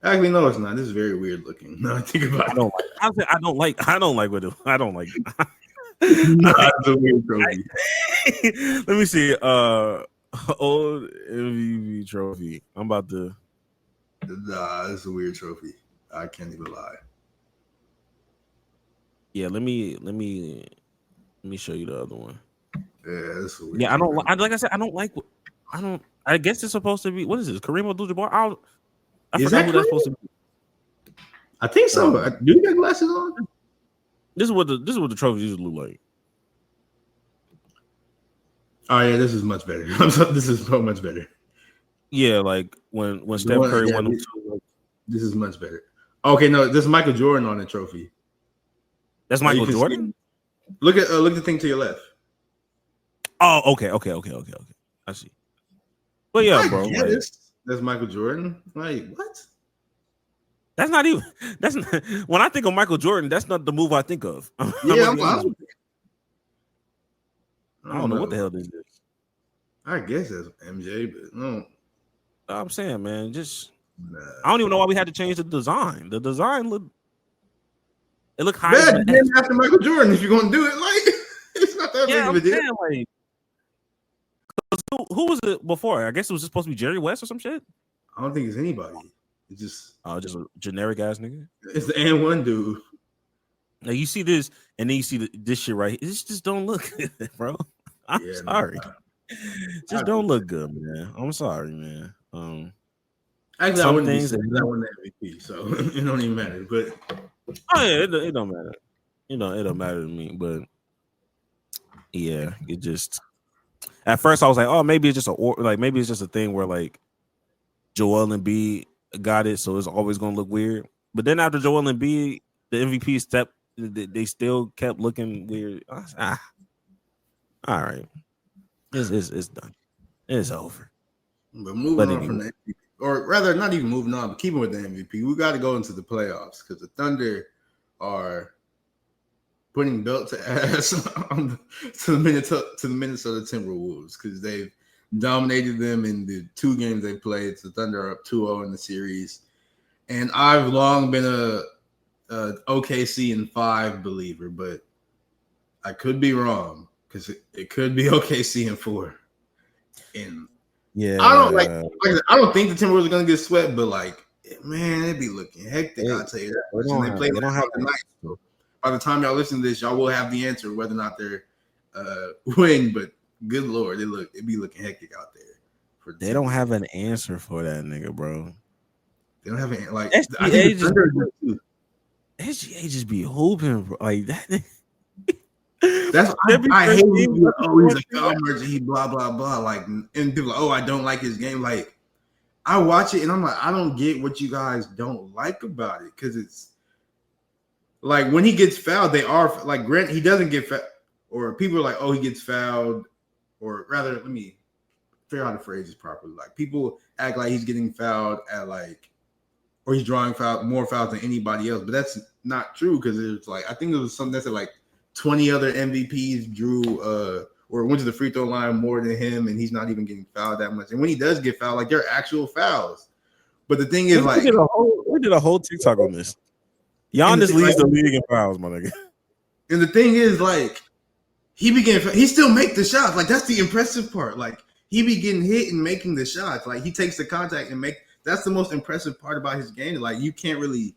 Actually, no, it's not. This is very weird looking. No, I think about it. I don't like what it. I don't like. No, it's a weird trophy. Let me see. Old MVP trophy. I'm about to. Nah, it's a weird trophy. I can't even lie. Yeah, let me show you the other one. Yeah, that's weird. Yeah, I don't like I said, I don't like. I guess it's supposed to be. What is this? Kareem Abdul-Jabbar? I forgot who that's supposed to be. I think so. Do you got glasses on? This is what the trophies usually look like. Oh yeah, this is much better. This is so much better. Yeah, like when Steph Curry won. This is much better. Okay, no, this is Michael Jordan on the trophy. That's Michael Jordan. Look at the thing to your left. Oh, okay. I see. Well, yeah, bro. Yeah, that's Michael Jordan. Like what? That's not even. That's not, when I think of Michael Jordan. That's not the move I think of. Yeah, I don't know what the hell this is. I guess that's MJ, but no. I'm saying, man, I don't even know why we had to change the design. The design looked high. Then after Michael Jordan, if you're gonna do it, like it's not that big of a deal. Like, who was it before? I guess it was just supposed to be Jerry West or some shit. I don't think it's anybody. It's just a generic ass nigga. It's the and one dude. Now you see this, and then you see this shit right here. This just don't look good, bro. I'm sorry. Just don't look good, man. I'm sorry, man. Actually, I wouldn't be saying I won the MVP, so it don't even matter. But it don't matter. It don't matter to me. But yeah, it just. At first, I was like, oh, maybe it's just a thing where like Joel Embiid got it, so it's always gonna look weird. But then after Joel Embiid, the MVP step, they still kept looking weird. All right, it's done. It's over. But moving on from the MVP, or rather, not even moving on, but keeping with the MVP, we got to go into the playoffs because the Thunder are putting belt to ass to the Minnesota Timberwolves because they've dominated them in the 2 games they played. The Thunder are up 2-0 in the series. And I've long been a OKC in 5 believer, but I could be wrong because it could be OKC in 4. And Yeah, I don't I don't think the Timberwolves are gonna get swept, but like, man, it'd be looking hectic. I'll tell you that. They don't have the night. So by the time y'all listen to this, y'all will have the answer whether or not they're win. But good lord, it'd be looking hectic out there. They don't have an answer for that nigga, bro. They don't have an like. SGA just be hooping, bro. Like that. That's I hate when he's a foul merchant. He blah blah blah. Like, and people like, I don't like his game. Like, I watch it and I'm like, I don't get what you guys don't like about it because it's like when he gets fouled, they are like Grant. He doesn't get fouled, or people are like, he gets fouled, or rather, let me figure out how to phrase this properly. Like people act like he's getting fouled at like, or he's drawing more fouls than anybody else, but that's not true because it's like I think it was something that said like 20 other MVPs drew or went to the free throw line more than him, and he's not even getting fouled that much. And when he does get fouled, like they're actual fouls. But the thing is, like, we did a whole TikTok on this. Giannis leads the league in fouls, my nigga. And the thing is, like, he still make the shots. Like, that's the impressive part. Like, he be getting hit and making the shots. Like, he takes the contact and that's the most impressive part about his game. Like, you can't really,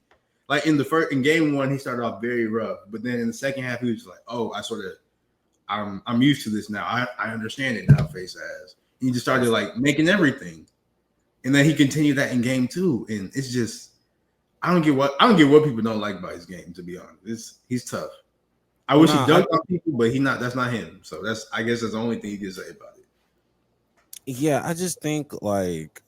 like, in game 1, he started off very rough. But then in the second half, he was like, I'm used to this now. I understand it now, face ass. And he just started, like, making everything. And then he continued that in game 2. And it's just, I don't get what people don't like about his game, to be honest. He's tough. I wish he dunked on people, but that's not him. So I guess that's the only thing you can say about it. Yeah, I just think like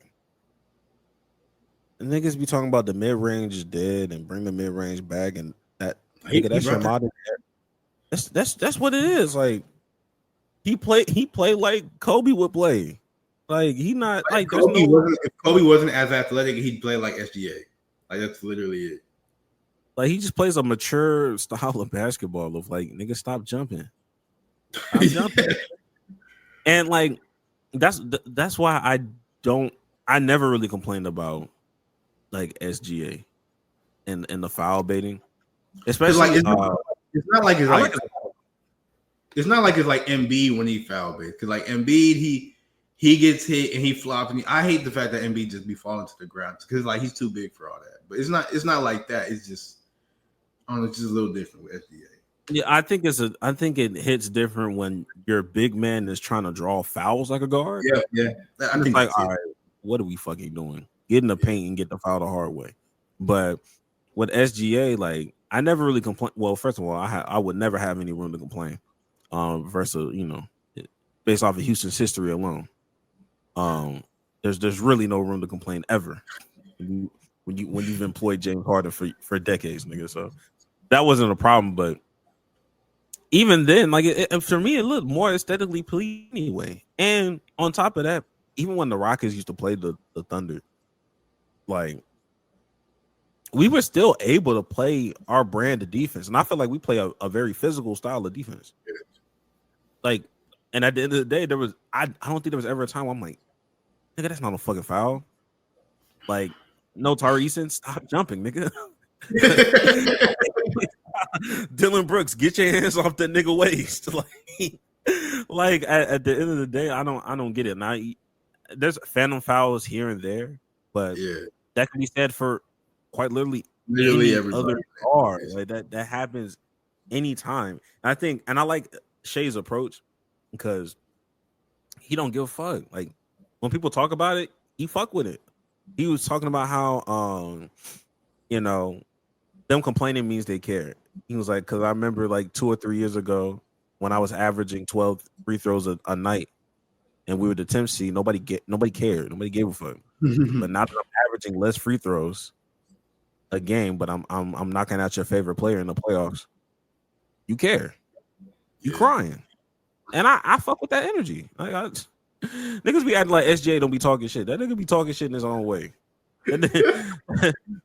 niggas be talking about the mid range is dead and bring the mid range back, and that's your modern. That's what it is. Like he played like Kobe would play. Like he not like if Kobe wasn't as athletic, he'd play like SGA. Like that's literally it. Like he just plays a mature style of basketball of like nigga stop jumping. Stop jumping. And like that's why I never really complained about like SGA and the foul baiting. Especially like it's not like it's like Embiid when he foul bait. Because like Embiid, he gets hit and he flops. And I hate the fact that Embiid just be falling to the ground because like he's too big for all that. But it's not like that. It's just it's just a little different with SGA. Yeah, I think it hits different when your big man is trying to draw fouls like a guard. Yeah. I think like, all right, what are we fucking doing? Get in the paint and get the foul the hard way. But with SGA, like I never really complain. Well, first of all, I would never have any room to complain. Versus based off of Houston's history alone, there's really no room to complain ever when you've employed James Harden for decades, nigga. So that wasn't a problem, but. Even then, like for me, it looked more aesthetically pleasing anyway. And on top of that, even when the Rockets used to play the Thunder, like we were still able to play our brand of defense. And I feel like we play a very physical style of defense. Like, and at the end of the day, I don't think there was ever a time where I'm like, nigga, that's not a fucking foul. Like, no, Tyrese, stop jumping, nigga. Dylan Brooks, get your hands off that nigga waist. Like at the end of the day, I don't get it. Now there's phantom fouls here and there, but that can be said for quite literally any other guard. Like that happens anytime. And I like Shea's approach because he don't give a fuck. Like when people talk about it, he fuck with it. He was talking about how them complaining means they care. He was like, because I remember like 2 or 3 years ago when I was averaging 12 free throws a night, and we were the 10th seed. Nobody cared. Nobody gave a fuck. But now that I'm averaging less free throws a game, but I'm knocking out your favorite player in the playoffs, you care. You crying, and I fuck with that energy. Niggas be acting like SJ don't be talking shit. That nigga be talking shit in his own way. that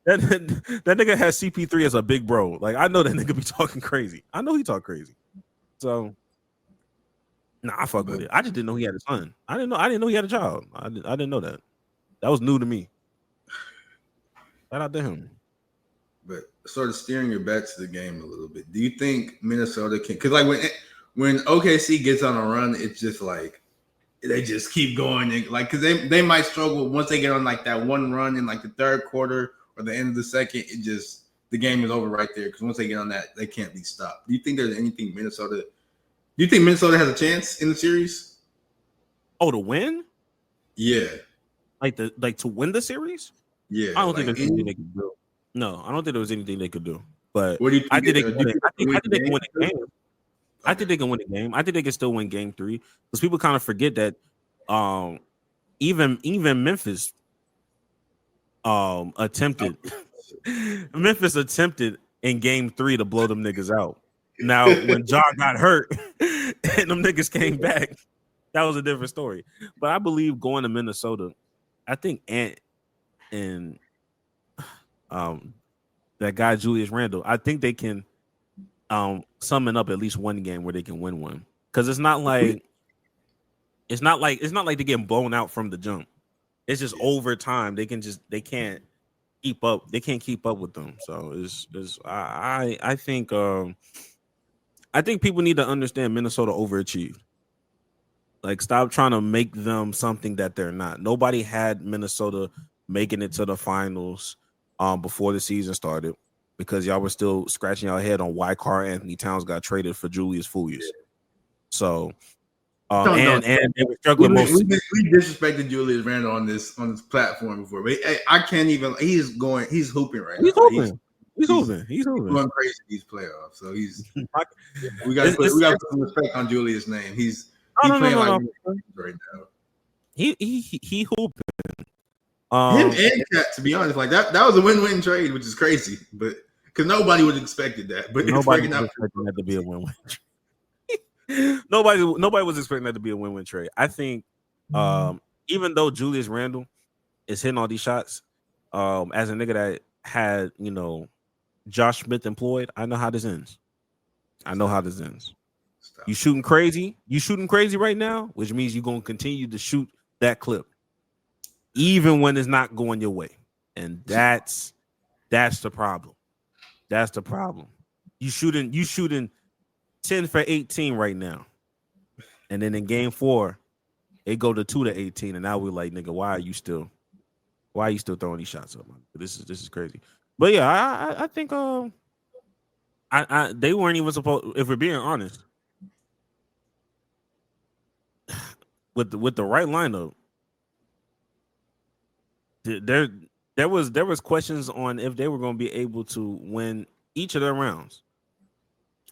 nigga has CP3 as a big bro. Like I know that nigga be talking crazy. I know he talk crazy. So I fuck with it. I just didn't know he had a son. I didn't know he had a child. I didn't know that. That was new to me. Shout out to him. but sort of steering your bet to the game a little bit. Do you think Minnesota can? Because like when OKC gets on a run, it's just like they just keep going. And, like because they might struggle once they get on like that one run in like the third quarter or the end of the second. It just the game is over right there because once they get on that, they can't be stopped. Do you think there's anything Minnesota? Do you think Minnesota has a chance in the series? Oh, to win? Yeah. Like to win the series? Yeah. I don't think there's anything they could do. No, I don't think there was anything they could do. But what do you think I think they can win the game. I think they can win the game. I think they can still win game 3 because people kind of forget that even Memphis attempted in game 3 to blow them niggas out. Now when Ja got hurt and them niggas came back, that was a different story. But I believe going to Minnesota, I think Ant and that guy Julius Randle, I think they can summon up at least one game where they can win one. Because it's not like they're getting blown out from the jump. It's just over time. They can't keep up. They can't keep up with them. So I think people need to understand Minnesota overachieved. Like, stop trying to make them something that they're not. Nobody had Minnesota making it to the finals before the season started because y'all were still scratching your head on why Karl Anthony Towns got traded for Julius Fullius. So, and they were struggling most. We disrespected Julius Randle on this platform before, but I can't even. He's hooping right now. He's hooping. He's going crazy these playoffs. So we got to put some respect on Julius' name. He's playing right now. He hooping. Him and Cat, to be honest, like that was a win-win trade, which is crazy, but because nobody would have expected that. But nobody was expecting that to be a win-win trade. Nobody was expecting that to be a win-win trade. I think even though Julius Randle is hitting all these shots, as a nigga that had Josh Smith employed, I know how this ends. You shooting crazy right now, which means you're gonna continue to shoot that clip, even when it's not going your way. And that's the problem. That's the problem. You shooting 10 for 18 right now. And then in game 4, it go to 2 to 18. And now we're like, nigga, why are you still throwing these shots up, man? This is crazy. But yeah, I think they weren't even supposed, if we're being honest, with the right lineup, there was questions on if they were going to be able to win each of their rounds.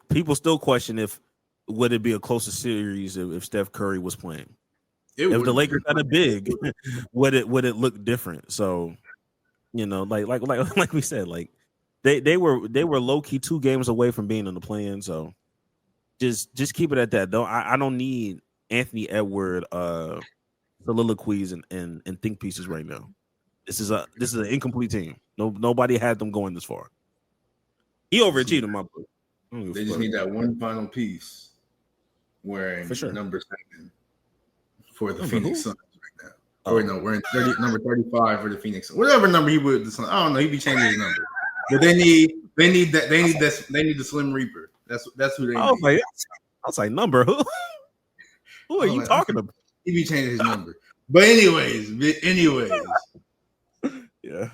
People still question if would it be a closer series if Steph Curry was playing. If the Lakers had a big, would it look different? So, like we said, like they were low key 2 games away from being in the play-in. So just keep it at that. Though I don't need Anthony Edwards soliloquies and think pieces right now. This is an incomplete team. Nobody had them going this far. He overachieved in my book. They just need that one final piece wearing number 7 for the Phoenix Suns right now. Or no, we're in number 35 for the Phoenix Suns. Whatever number he would the Suns. I don't know. He'd be changing his number. But they need the Slim Reaper. That's who they need. I was like, number who? Who are you talking about? He'd be changing his number. But anyways. Yeah.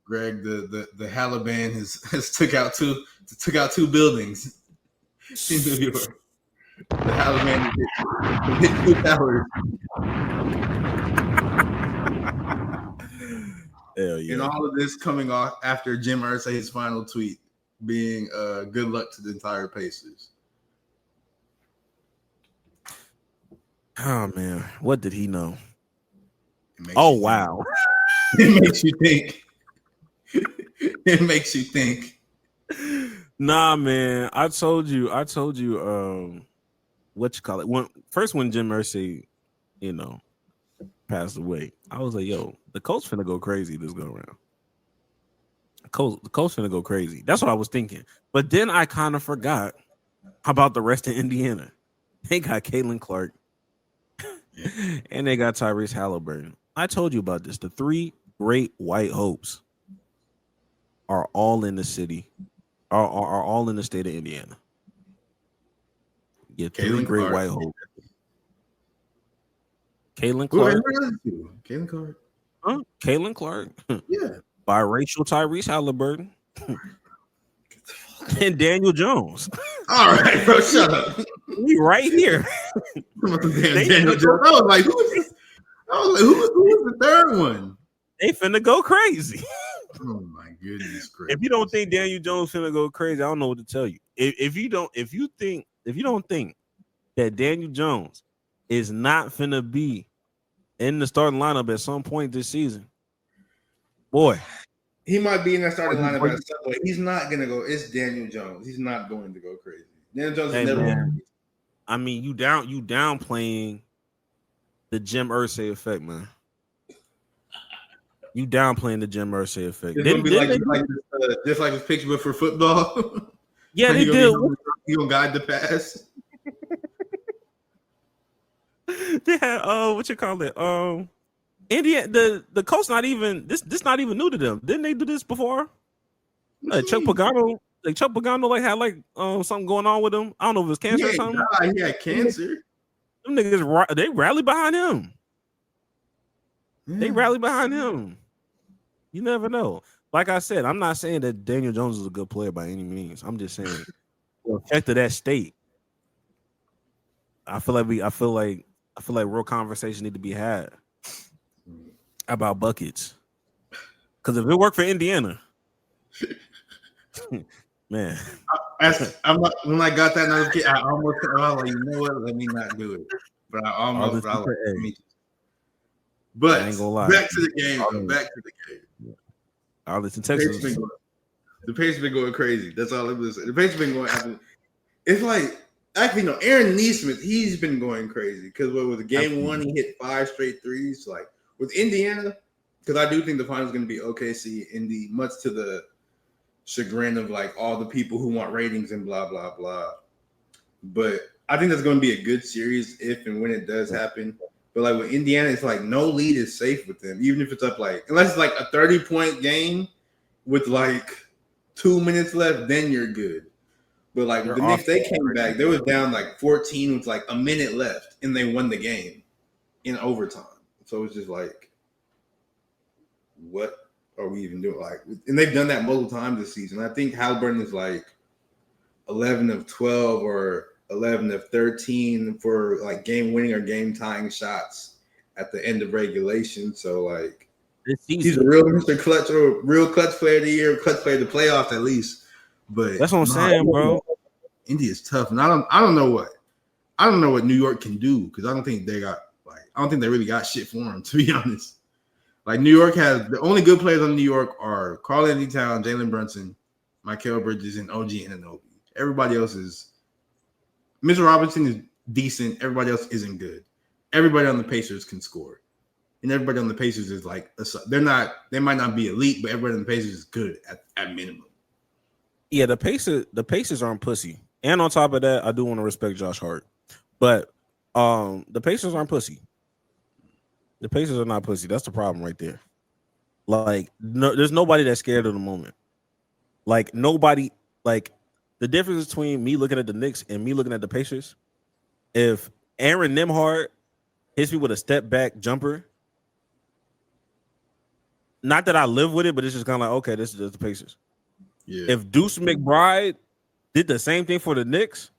Greg, the Haliban has took out 2 buildings in New York. The Haliban hit 2 towers. Hell yeah. And all of this coming off after Jim Irsay's final tweet being good luck to the entire Pacers. Oh man, what did he know? Oh wow. It makes you think. It makes you think. Nah, man. I told you, what you call it? When Jim Irsay, passed away, I was like, yo, the Colts finna go crazy this go around. The Colts finna go crazy. That's what I was thinking. But then I kind of forgot about the rest of Indiana. They got Caitlin Clark and they got Tyrese Haliburton. I told you about this. The 3 great white hopes. are all in the city, are all in the state of Indiana. Get three great Clark. white holes. Caitlin Who are Clark. you? Caitlin Clark. Huh? Caitlin Clark. Yeah. Biracial Tyrese Haliburton. And Daniel Jones. All right, bro, shut up. We right here. Daniel Jones. I was like, who is this? I was like, who is the third one? They finna go crazy. Oh my goodness gracious. If you don't think Daniel Jones finna go crazy, I don't know what to tell you. If you don't think that Daniel Jones is not finna be in the starting lineup at some point this season, boy. He might be in that starting lineup at some point. He's not gonna go. It's Daniel Jones. He's not going to go crazy. Daniel Jones is never. Man, I mean, you downplaying the Jim Irsay effect, man. You downplaying the Jim Irsay effect. It's gonna be just like this picture, but for football. Yeah, they did. He gonna guide the pass. They had what you call it? Indiana, the coach not even this not even new to them. Didn't they do this before? Chuck Pagano had something going on with him. I don't know if it was cancer or something. He had cancer. Them niggas they rally behind him. They rally behind him. You never know. Like I said, I'm not saying that Daniel Jones is a good player by any means. I'm just saying, back to that state. I feel like real conversation need to be had about buckets. Because if it worked for Indiana, man. When I got that notification, I almost was like, you know what? Let me not do it. But I almost I but I ain't gonna lie. Back to the game. Back to the game. All this in Texas. The pace been going crazy. That's all it was. The pace been going. It's like actually no. Aaron Nesmith, he's been going crazy because with game one, he hit 5 straight threes. Like with Indiana, because I do think the finals is going to be OKC, Indy, much to the chagrin of like all the people who want ratings and blah blah blah. But I think that's going to be a good series if and when it does happen. But like with Indiana, it's like no lead is safe with them, even if it's up like unless it's like a 30-point game with like 2 minutes left, then you're good. But like with the Knicks, they came back. They was down like 14 with like a minute left, and they won the game in overtime. So it's just like, what are we even doing? Like, and they've done that multiple times this season. I think Haliburton is like 11 of 12 or 11 of 13 for like game winning or game tying shots at the end of regulation. So like he's a real Mr. Clutch or real clutch player of the year, clutch player of the playoffs at least. But that's what I'm saying, bro. India's tough, and I don't know what New York can do because I don't think they really got shit for them, to be honest. Like New York has the only good players on New York are Karl-Anthony Towns, Jalen Brunson, Mikal Bridges, and OG Anunoby. Everybody else is Mr. Robinson is decent. Everybody else isn't good. Everybody on the Pacers can score. And everybody on the Pacers is like they might not be elite, but everybody on the Pacers is good at minimum. Yeah, the Pacers aren't pussy. And on top of that, I do want to respect Josh Hart. But the Pacers aren't pussy. The Pacers are not pussy. That's the problem right there. Like, no, there's nobody that's scared of the moment. Like, nobody, like, the difference between me looking at the Knicks and me looking at the Pacers, if Aaron Nembhard hits me with a step back jumper, not that I live with it, but it's just kind of like, okay, this is the Pacers. Yeah. If Deuce McBride did the same thing for the Knicks,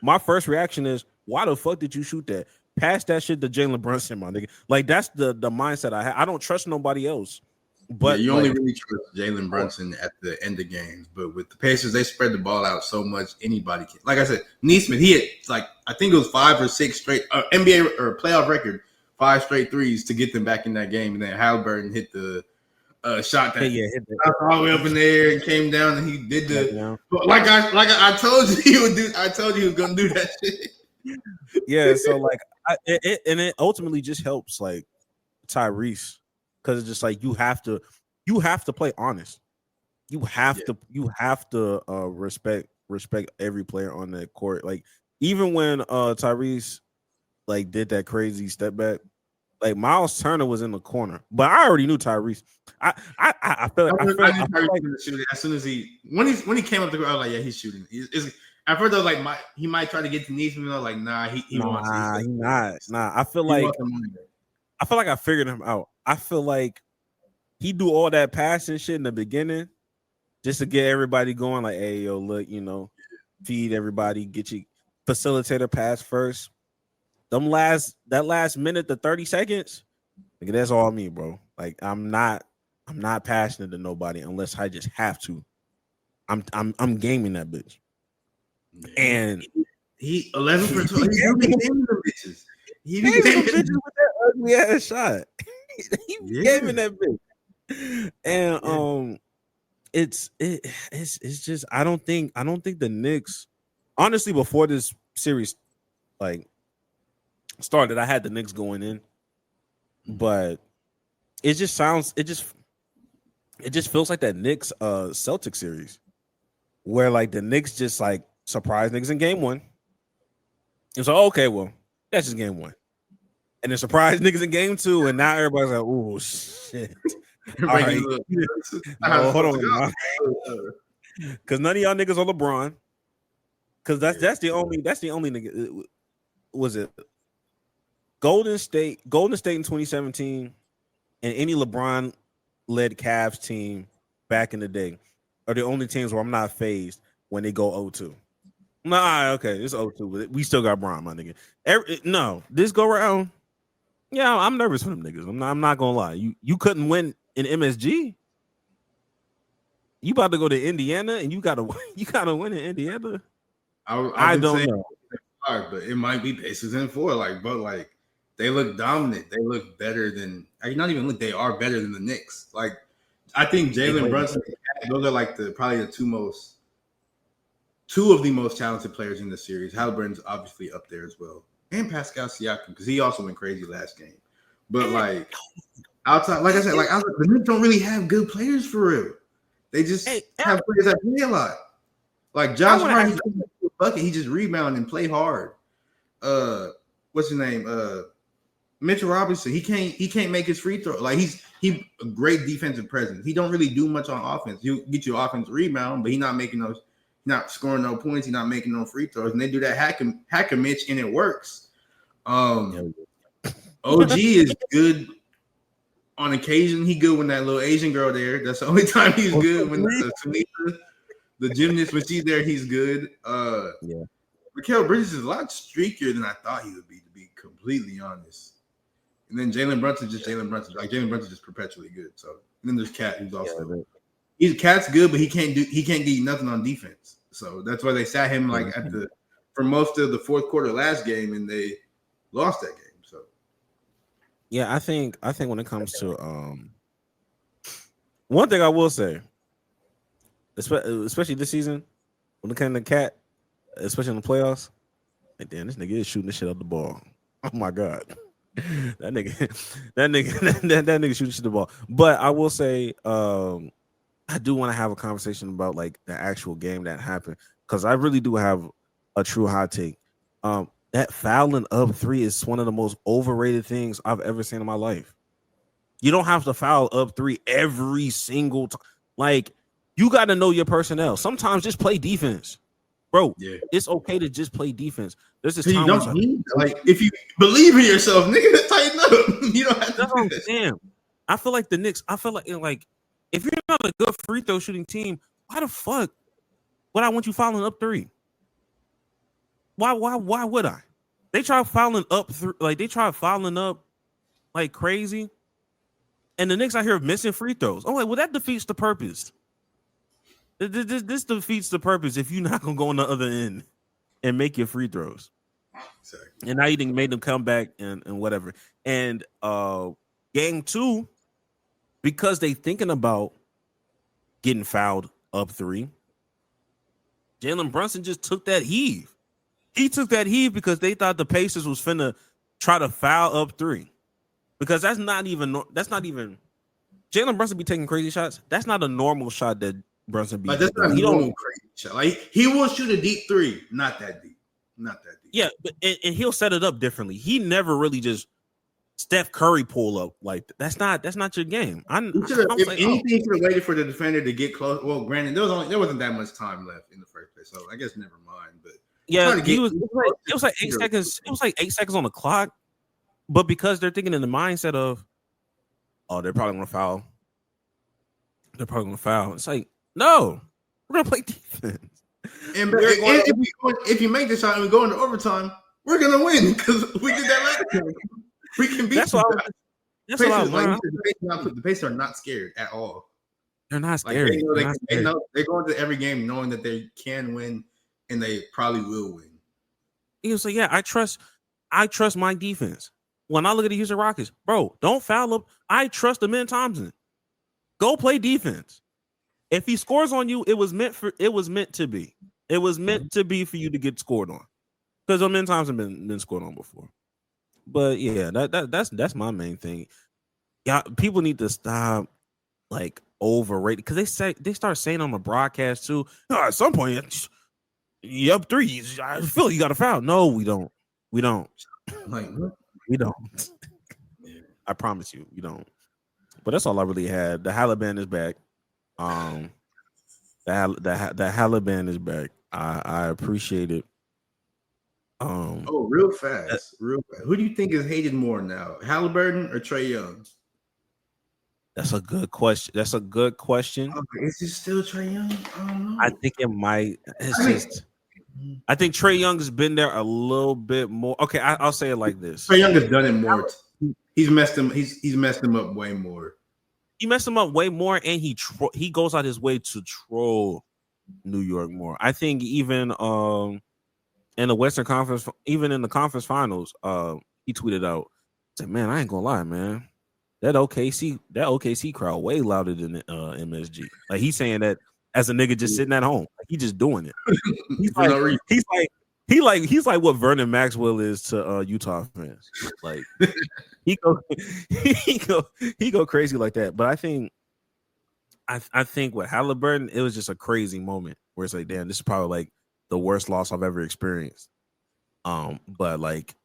my first reaction is, why the fuck did you shoot that? Pass that shit to Jalen Brunson, my nigga. Like, that's the mindset I have. I don't trust nobody else. But you only really trust Jalen Brunson at the end of games. But with the Pacers, they spread the ball out so much, anybody can. Like I said, Nesmith, he hit, like, I think it was 5 or 6 straight, NBA or playoff record, 5 straight threes to get them back in that game. And then Haliburton hit the shot that hit all the way up in the air and came down, and he did the like I told you he would do. I told you he was gonna do that shit. Yeah, so like, it ultimately just helps like Tyrese because it's just like you have to play honest. You have to respect every player on that court. Like even when Tyrese like did that crazy step back, Like Miles Turner was in the corner, but I already knew Tyrese. I feel like as soon as when he came up the court, I was like, yeah, he's shooting. At first, I was like, he might try to get to knees, but I was like, nah, he wants. He not. Nah, I feel like I figured him out. I feel like he do all that passing shit in the beginning just to get everybody going. Like, hey, yo, look, feed everybody, get you facilitator pass first. That last minute to 30 seconds, like, that's all me, bro. Like, I'm not passionate to nobody unless I just have to. I'm gaming that bitch. And he 11 for 12. He's gaming the bitches. He gaming the bitches with that ugly ass shot. He gaming that bitch. And it's just I don't think the Knicks, honestly, before this series like started, I had the Knicks going in, but it just feels like that Knicks Celtic series where like the Knicks just like surprised niggas in game one. It's like, okay, well, that's just game one. And then surprised niggas in game two, and now everybody's like, oh shit. All right. No, hold on. Because none of y'all niggas are LeBron. Because that's the only nigga. Was it Golden State in 2017 and any LeBron-led Cavs team back in the day are the only teams where I'm not phased when they go 0-2. Nah, okay, it's 0-2, but we still got Bron, my nigga. No, this go around. Yeah, I'm nervous for them niggas. I'm not gonna lie. You couldn't win in MSG. You about to go to Indiana and you gotta win in Indiana. I don't know. But it might be Pacers in 4. But they look dominant. They look better than not even look. They are better than the Knicks. Like, I think Jalen Brunson, those are like probably the two of the most talented players in the series. Haliburton's obviously up there as well, and Pascal Siakam, because he also went crazy last game. But like outside, like I said, the Knicks don't really have good players for real. They just have players that play a lot. Like Josh Hart, he doesn't do a bucket. He just rebound and play hard. What's his name? Mitchell Robinson. He can't make his free throw. Like he's a great defensive presence. He don't really do much on offense. He'll get you offensive rebound, but he's not making those. Not scoring no points. He's not making no free throws, and they do that hack a Mitch, and it works. OG is good on occasion. He good when that little Asian girl there. That's the only time he's good. When the gymnast, when she's there, he's good. Mikal Bridges is a lot streakier than I thought he would be, to be completely honest. And then Jalen Brunson, just Jalen Brunson. Like Jalen Brunson, just perpetually good. So and then there's Cat, who's also Cat's good, but he can't get you nothing on defense. So that's why they sat him for most of the fourth quarter last game, and they lost that game. So yeah, I think when it comes to one thing I will say, especially this season, when it comes to Cat, especially in the playoffs, like damn, this nigga is shooting the shit out the ball. Oh my god. That nigga shooting shit the ball. But I will say, I do want to have a conversation about like the actual game that happened, because I really do have a true hot take. That fouling up 3 is one of the most overrated things I've ever seen in my life. You don't have to foul up 3 every single time. Like, you got to know your personnel. Sometimes just play defense, bro. Yeah. It's okay to just play defense. There's this time if you believe in yourself, nigga, tighten up. You don't have to do that. I feel like the Knicks. I feel like if you're not a good free throw shooting team, why the fuck would I want you fouling up 3? Why would I? They try fouling up they try fouling up like crazy, and the Knicks out here missing free throws. I'm like, well, that defeats the purpose. This defeats the purpose if you're not gonna go on the other end and make your free throws. Exactly. And now you didn't made them come back and whatever. And game 2. Because they thinking about getting fouled up 3, Jalen Brunson just took that heave. He took that heave because they thought the Pacers was finna try to foul up 3. Because that's not even Jalen Brunson be taking crazy shots. That's not a normal shot that Brunson be. Like, that's not a normal crazy shot. Like, he will shoot a deep 3, not that deep. Yeah, but and he'll set it up differently. He never really just Steph Curry pull up like that's not your game. If anything, should have waited for the defender to get close. Well, granted, there wasn't that much time left in the first place, so I guess never mind. But yeah, it was like 8 seconds. It was like 8 seconds on the clock. But because they're thinking in the mindset of, oh, they're probably gonna foul. They're probably gonna foul. It's like, no, we're gonna play defense. And if you make the shot and we go into overtime, we're gonna win because we did that last time. We can beat. That's what I learned. The Pacers are not scared at all. They're not scared. They know they go into every game knowing that they can win and they probably will win. He was like, yeah, I trust my defense. When I look at the Houston Rockets, bro, don't foul up. I trust Amen Thompson. Go play defense. If he scores on you, it was meant to be. It was meant to be for you to get scored on. Because Amen Thompson been scored on before. But yeah, that's my main thing. Yeah, people need to stop like overrating because they start saying on the broadcast too. Oh, at some point, you up 3. I feel you got a foul. No, we don't. Like what? We don't. I promise you, we don't. But that's all I really had. The Haliban is back. The Haliban is back. I appreciate it. Real fast. Who do you think is hated more now, Haliburton or Trae Young? That's a good question. Is it still Trae Young? I don't know. I think it might. I think Trae Young has been there a little bit more. Okay, I'll say it like this: Trae Young has done it more. He's messed him. He's messed him up way more. He messed him up way more, and he goes out his way to troll New York more. I think even in the Western Conference, even in the conference finals, he tweeted out, "Said, man, I ain't gonna lie, man. That OKC crowd way louder than the MSG." Like he's saying that as a nigga just sitting at home, like he just doing it. He's like what Vernon Maxwell is to Utah fans. Like he go crazy like that. But I think with Haliburton, it was just a crazy moment where it's like, damn, this is probably like the worst loss I've ever experienced. But like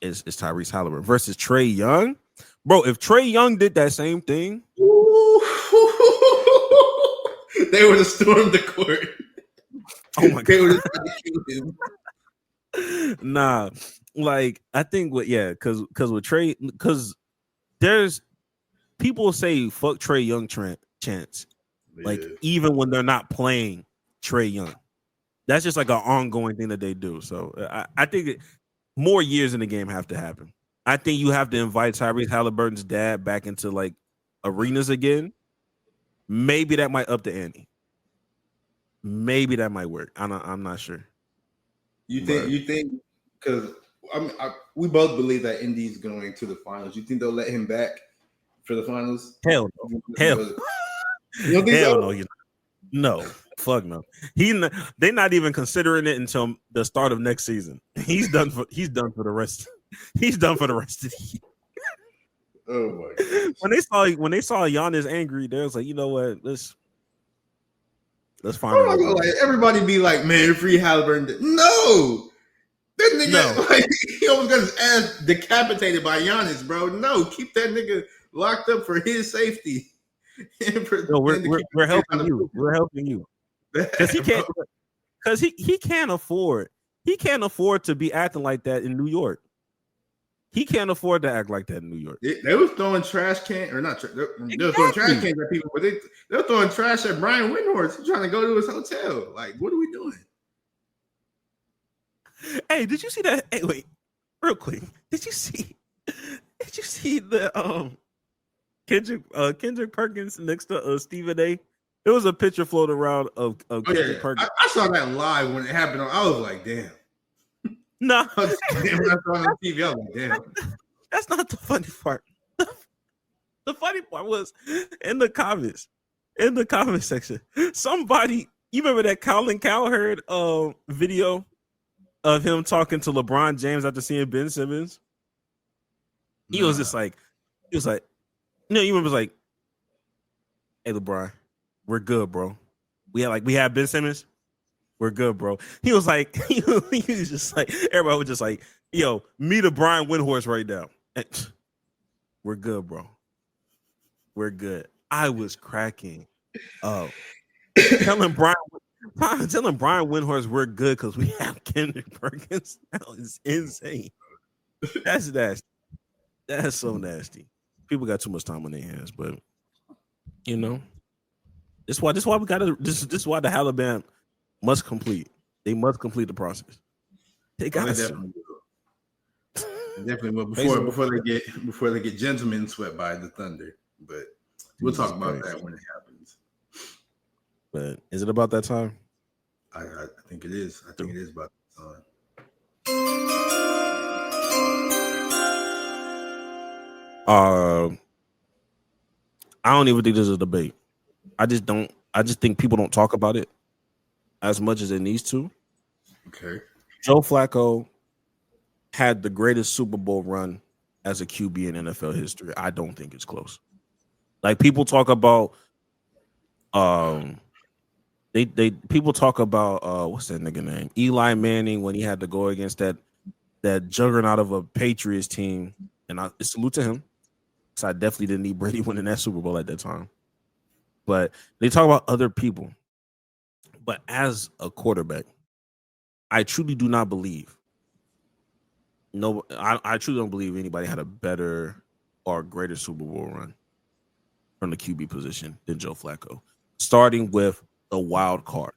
it's Tyrese Haliburton versus Trae Young. Bro, if Trae Young did that same thing, they would have stormed the court. Oh my god. Nah, like I think because with Trae, because there's people say fuck Trae Young chance, like even when they're not playing Trae Young, that's just like an ongoing thing that they do. So I think more years in the game have to happen. I think you have to invite Tyrese Haliburton's dad back into like arenas again. Maybe that might up the ante. Maybe that might work. I'm not sure. You think because we both believe that Indy's going to the finals. You think they'll let him back for the finals? Hell no. No, fuck no. They're not even considering it until the start of next season. He's done for the rest. He's done for the rest of the year. Oh my god! When they saw Giannis angry, they was like, you know what? Let's find. Everybody be like, man, free Haliburton. No, that nigga, like, he almost got his ass decapitated by Giannis, bro. No, keep that nigga locked up for his safety. We're helping you. We're helping you because he can't. Because he can't afford. He can't afford to be acting like that in New York. He can't afford to act like that in New York. They was throwing trash cans, or not? They were throwing trash cans at people, but they were throwing trash at Brian Windhorst trying to go to his hotel. Like, what are we doing? Hey, did you see that? Hey, wait, real quick. Did you see the Kendrick Perkins next to Stephen A? There was a picture floating around of Kendrick Perkins. I saw that live when it happened. I was like, damn. No, when I saw it on TV, I was like, damn. That's not the funny part. The funny part was in the comments section. Somebody, you remember that Colin Cowherd video of him talking to LeBron James after seeing Ben Simmons? He was like, you remember like, hey LeBron, we're good, bro. We had Ben Simmons. We're good, bro. He was like, he was just like, everybody was just like, yo, meet a Brian Windhorst right now. We're good, bro. We're good. I was cracking up. telling Brian Windhorst we're good because we have Kendrick Perkins. That is insane. That's nasty. That's so nasty. People got too much time on their hands, but you know, this is why we gotta this is why the Haliban must complete. They must complete the process. They got definitely will before they get gentlemen swept by the Thunder. But we'll talk about that when it happens. But is it about that time? I think it is. I think it is about that time. I don't even think this is a debate. I just think people don't talk about it as much as it needs to. Okay. Joe Flacco had the greatest Super Bowl run as a QB in NFL history. I don't think it's close. Like people talk about people talk about what's that nigga name? Eli Manning when he had to go against that juggernaut of a Patriots team. And I salute to him. So I definitely didn't need Brady winning that Super Bowl at that time. But they talk about other people. But as a quarterback, I truly do not believe. No, I truly don't believe anybody had a better or greater Super Bowl run from the QB position than Joe Flacco. Starting with the wild card.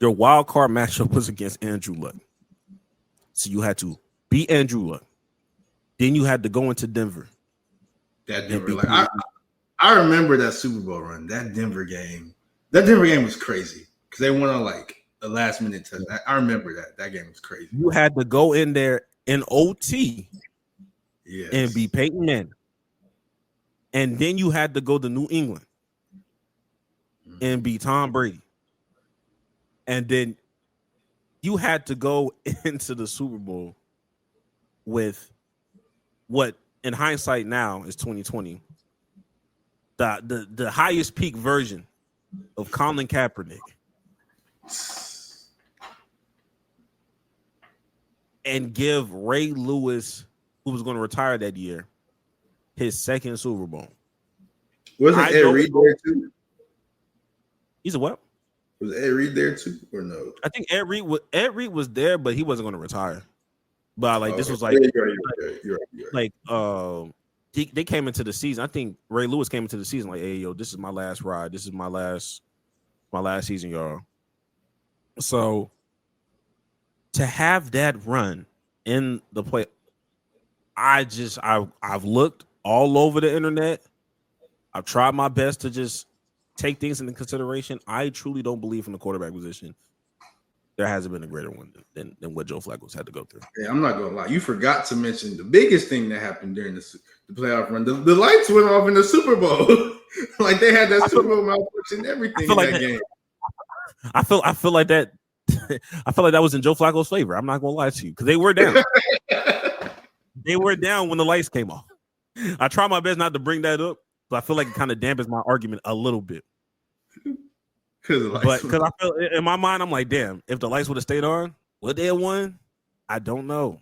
Your wild card matchup was against Andrew Luck. So you had to beat Andrew Luck. Then you had to go into Denver. That Denver, like I remember that Super Bowl run. That Denver game was crazy because they went on like a last minute touch. I remember that. That game was crazy. You had to go in there in OT, yes, and be Peyton Manning. And then you had to go to New England and be Tom Brady. And then you had to go into the Super Bowl with what in hindsight now is 2020. The highest peak version of Colin Kaepernick. And give Ray Lewis, who was going to retire that year, his second Super Bowl. Wasn't Ed Reed there too? He's a what? Was Ed Reed there too, or no? I think Ed Reed was there, but he wasn't going to retire. But like this was like, you're right. Like they came into the season. I think Ray Lewis came into the season like, hey yo, this is my last ride. This is my last season, y'all. So to have that run in the play, I've looked all over the internet. I've tried my best to just take things into consideration. I truly don't believe in the quarterback position there hasn't been a greater one than what Joe Flacco's had to go through. Yeah, I'm not gonna lie. You forgot to mention the biggest thing that happened during the playoff run. The lights went off in the Super Bowl. Like they had that Super Bowl malfunction and everything in that game. I feel like that. I feel like that was in Joe Flacco's favor. I'm not gonna lie to you because they were down. They were down when the lights came off. I try my best not to bring that up, but I feel like it kind of dampens my argument a little bit. Because I feel in my mind, I'm like, damn, if the lights would have stayed on, would they have won? I don't know.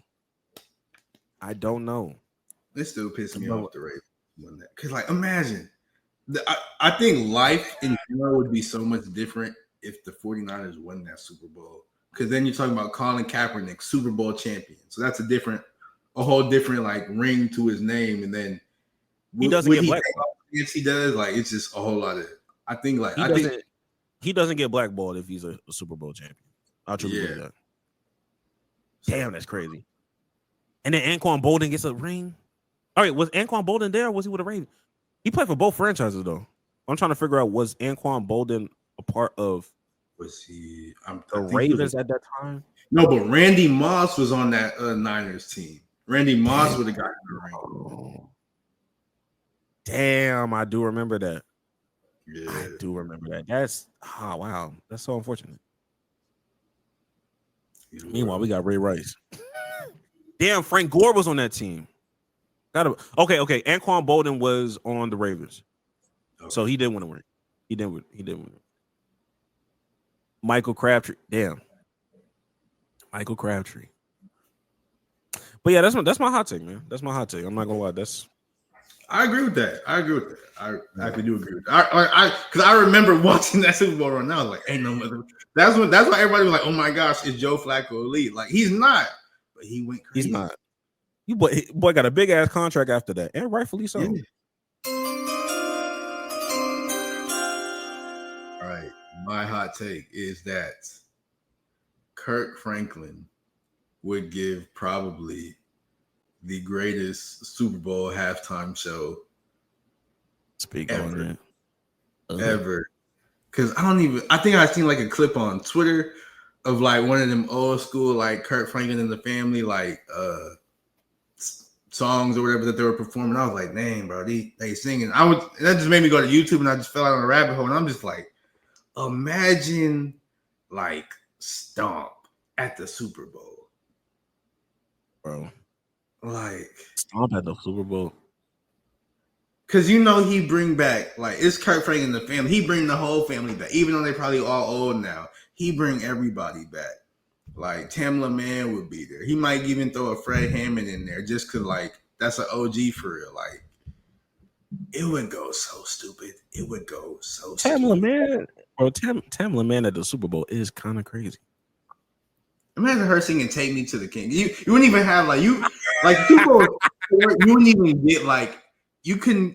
They still piss me off the Ravens. Because, like, imagine. I think life in general would be so much different if the 49ers won that Super Bowl. Because then you're talking about Colin Kaepernick, Super Bowl champion. So that's a whole different, like, ring to his name. And then he doesn't get blackballed. Yes, he does. Like, it's just a whole lot of. I think he doesn't get blackballed if he's a Super Bowl champion. I truly believe that. Damn, that's crazy. And then Anquan Bolden gets a ring. All right, was Anquan Bolden there or was he with the Ravens? He played for both franchises, though. I'm trying to figure out, was Anquan Bolden a part of the Ravens at that time? No, but Randy Moss was on that Niners team. Randy Moss would have gotten the ring. Damn, I do remember that. Yeah. I do remember that. That's wow. That's so unfortunate. Meanwhile, we got Ray Rice. Damn, Frank Gore was on that team. Okay. Anquan Bolden was on the Ravens. Okay. So he didn't win a ring. He didn't win. Michael Crabtree. Damn. Michael Crabtree. But yeah, that's my hot take, man. That's my hot take. I'm not gonna lie. I agree with that. I actually do agree with that. Because I remember watching that Super Bowl run. Now I was like, ain't no mother. That's why everybody was like, oh my gosh, is Joe Flacco elite? Like he's not, but he went crazy. He's not. You boy got a big ass contract after that, and rightfully so. Yeah. All right, my hot take is that Kirk Franklin would give probably the greatest Super Bowl halftime show Speak ever. on it. Ever. Because I think I seen like a clip on Twitter of like one of them old school like Kirk Franklin and the Family like songs or whatever that they were performing. I was like, dang, bro, they singing. And that just made me go to YouTube and I just fell out on a rabbit hole. And I'm just like, imagine like Stomp at the Super Bowl. Bro. Like Stomp at the Super Bowl. Cause he bring back like it's Kirk Franklin and the Family. He bring the whole family back, even though they probably all old now. He bring everybody back. Like Tamla Mann would be there. He might even throw a Fred Hammond in there just cause like that's an OG for real. Like it would go so stupid. It would go so Tamla Mann, bro. Tamla Mann at the Super Bowl is kind of crazy. Imagine her singing "Take Me to the King." You wouldn't even have like Super Bowl. You wouldn't even get like you can.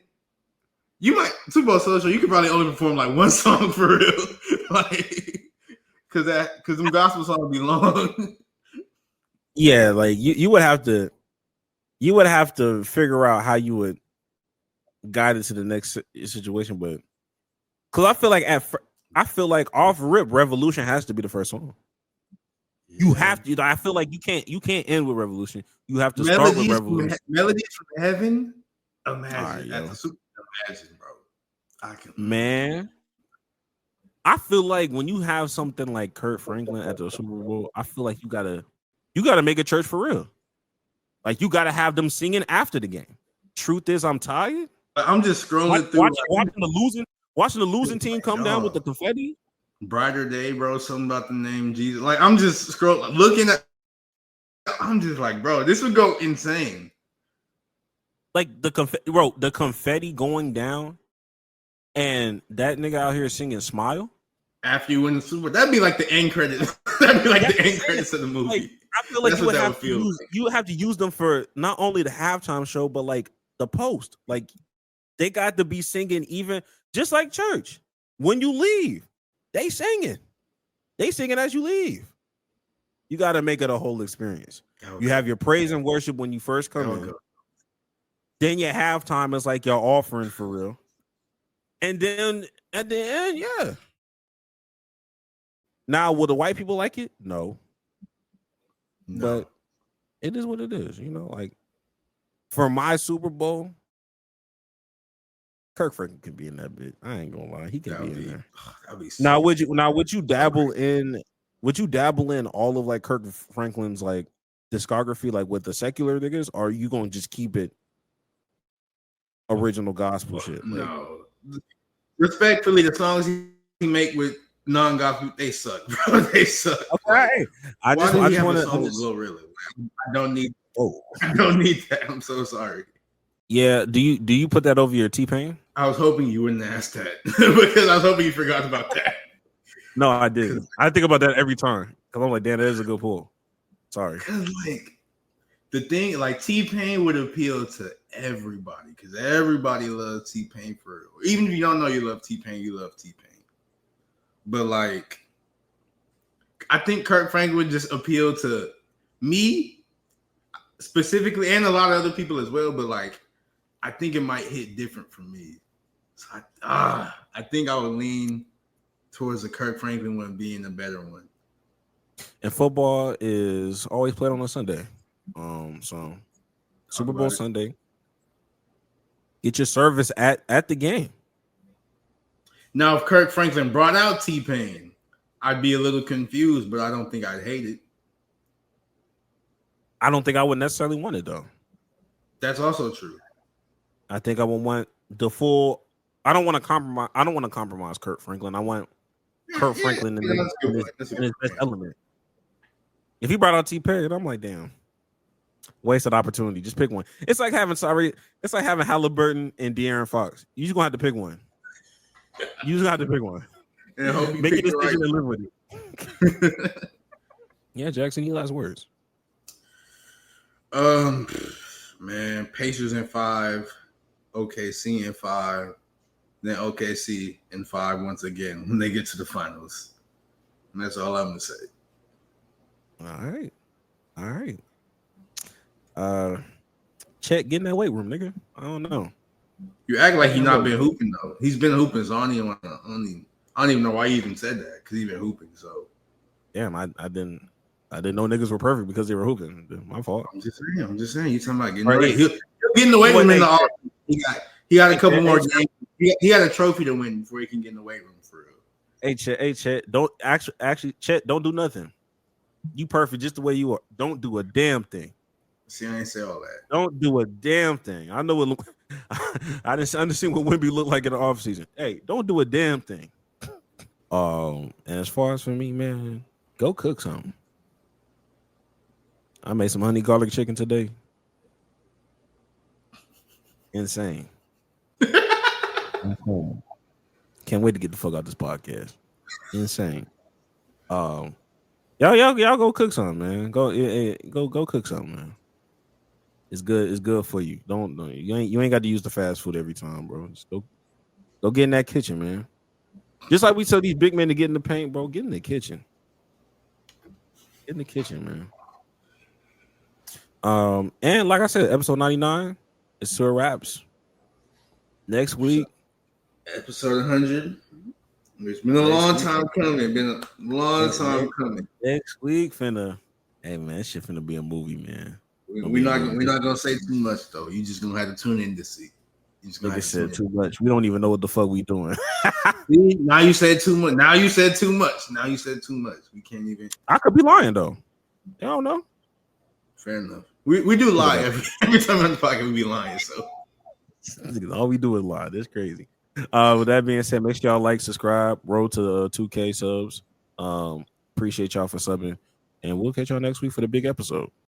You might Super Bowl social. You could probably only perform like one song for real, like because them gospel songs would be long. Yeah, like you would have to figure out how you would guide it to the next situation, but because I feel like off rip Revolution has to be the first song. You have to. I feel like you can't end with Revolution. You have to start with Revolution. Melodies from Heaven. Imagine right, at the Super. Imagine, bro. Man, I feel like when you have something like Kirk Franklin at the Super Bowl, I feel like you gotta make a church for real. Like you gotta have them singing after the game. Truth is, I'm tired. I'm just scrolling through watching the losing team come down with the confetti. Brighter Day, bro. Something about the name Jesus. Like I'm just scrolling, looking at. I'm just like, bro, this would go insane. Like the confetti going down, and that nigga out here singing "Smile" after you win the Super Bowl. That'd be like the end credits. That'd be like the end credits of the movie. Like, I feel like you would have to use them for not only the halftime show, but like the post. Like they got to be singing even just like church. When you leave, they singing as you leave. You got to make it a whole experience. You have your praise and worship when you first come in. Then your halftime is like your offering for real. And then at the end, yeah. Now, will the white people like it? No. But it is what it is, like for my Super Bowl, Kirk Franklin could be in that bit. I ain't gonna lie, he could be in there. Now, would you dabble in all of like Kirk Franklin's like discography, like with the secular niggas, or are you gonna just keep it original gospel shit? Like, no. Respectfully, the songs he make with non-gospel, they suck, bro. They suck. Okay. I just want to Glorilla. I don't need that. I'm so sorry. Yeah, do you put that over your T-Pain? I was hoping you wouldn't ask that because I was hoping you forgot about that. No, I did. I think about that every time because I'm like, damn, that is a good pull. Sorry. Because like the thing, like T-Pain would appeal to everybody because everybody loves T-Pain for real. Even if you don't know you love T-Pain, you love T-Pain. But like, I think Kirk Franklin would just appeal to me specifically and a lot of other people as well. But like, I think it might hit different for me. So I think I would lean towards the Kirk Franklin one being the better one. And football is always played on a Sunday. So Super Bowl Sunday. Get your service at the game. Now, if Kirk Franklin brought out T-Pain, I'd be a little confused, but I don't think I'd hate it. I don't think I would necessarily want it though. That's also true. I think I would want the full. I don't want to compromise. I don't want to compromise Kirk Franklin. I want Kirk Franklin in his best element. If he brought out T-Pain, I'm like, damn. Wasted opportunity. Just pick one. It's like having Haliburton and De'Aaron Fox. You just gonna have to pick one. You just have to pick one. And I hope you Make a pick the decision right and live with it. Yeah, Jackson, your last words. Man, Pacers in 5, OKC in 5, then OKC in 5 once again when they get to the finals. And that's all I'm gonna say. All right. Chet, get in that weight room, nigga. I don't know. You act like he's not been hooping though. He's been hooping, so I don't even know why you even said that because he's been hooping. So damn, I didn't know niggas were perfect because they were hooping. My fault. I'm just saying. You talking about getting Right, away? He'll get in the weight room in the off. He got a couple more games. He got a trophy to win before he can get in the weight room for real. Hey Chet, don't actually Chet, don't do nothing. You perfect just the way you are. Don't do a damn thing. See, I ain't say all that. Don't do a damn thing. I know what I didn't understand what Wemby looked like in the offseason. Hey, don't do a damn thing. And as far as for me, man, go cook something. I made some honey garlic chicken today. Insane. Can't wait to get the fuck out this podcast. Insane. Y'all go cook something, man. Go cook something, man. It's good. It's good for you. You ain't got to use the fast food every time, bro. Just go get in that kitchen, man. Just like we tell these big men to get in the paint, bro. Get in the kitchen. Get in the kitchen, man. And like I said, episode 99 is still wraps. Next week, episode 100. It's been a long time coming. Next week, hey man, this shit finna be a movie, man. We're not gonna say too much though. You just gonna have to tune in to see. Nigga said too much. We don't even know what the fuck we doing. See, now you said too much. We can't even. I could be lying though. I don't know. Fair enough. We do lie every time on the podcast. We be lying. So all we do is lie. That's crazy. With that being said, make sure y'all like, subscribe, roll to 2K subs. Appreciate y'all for subbing, and we'll catch y'all next week for the big episode.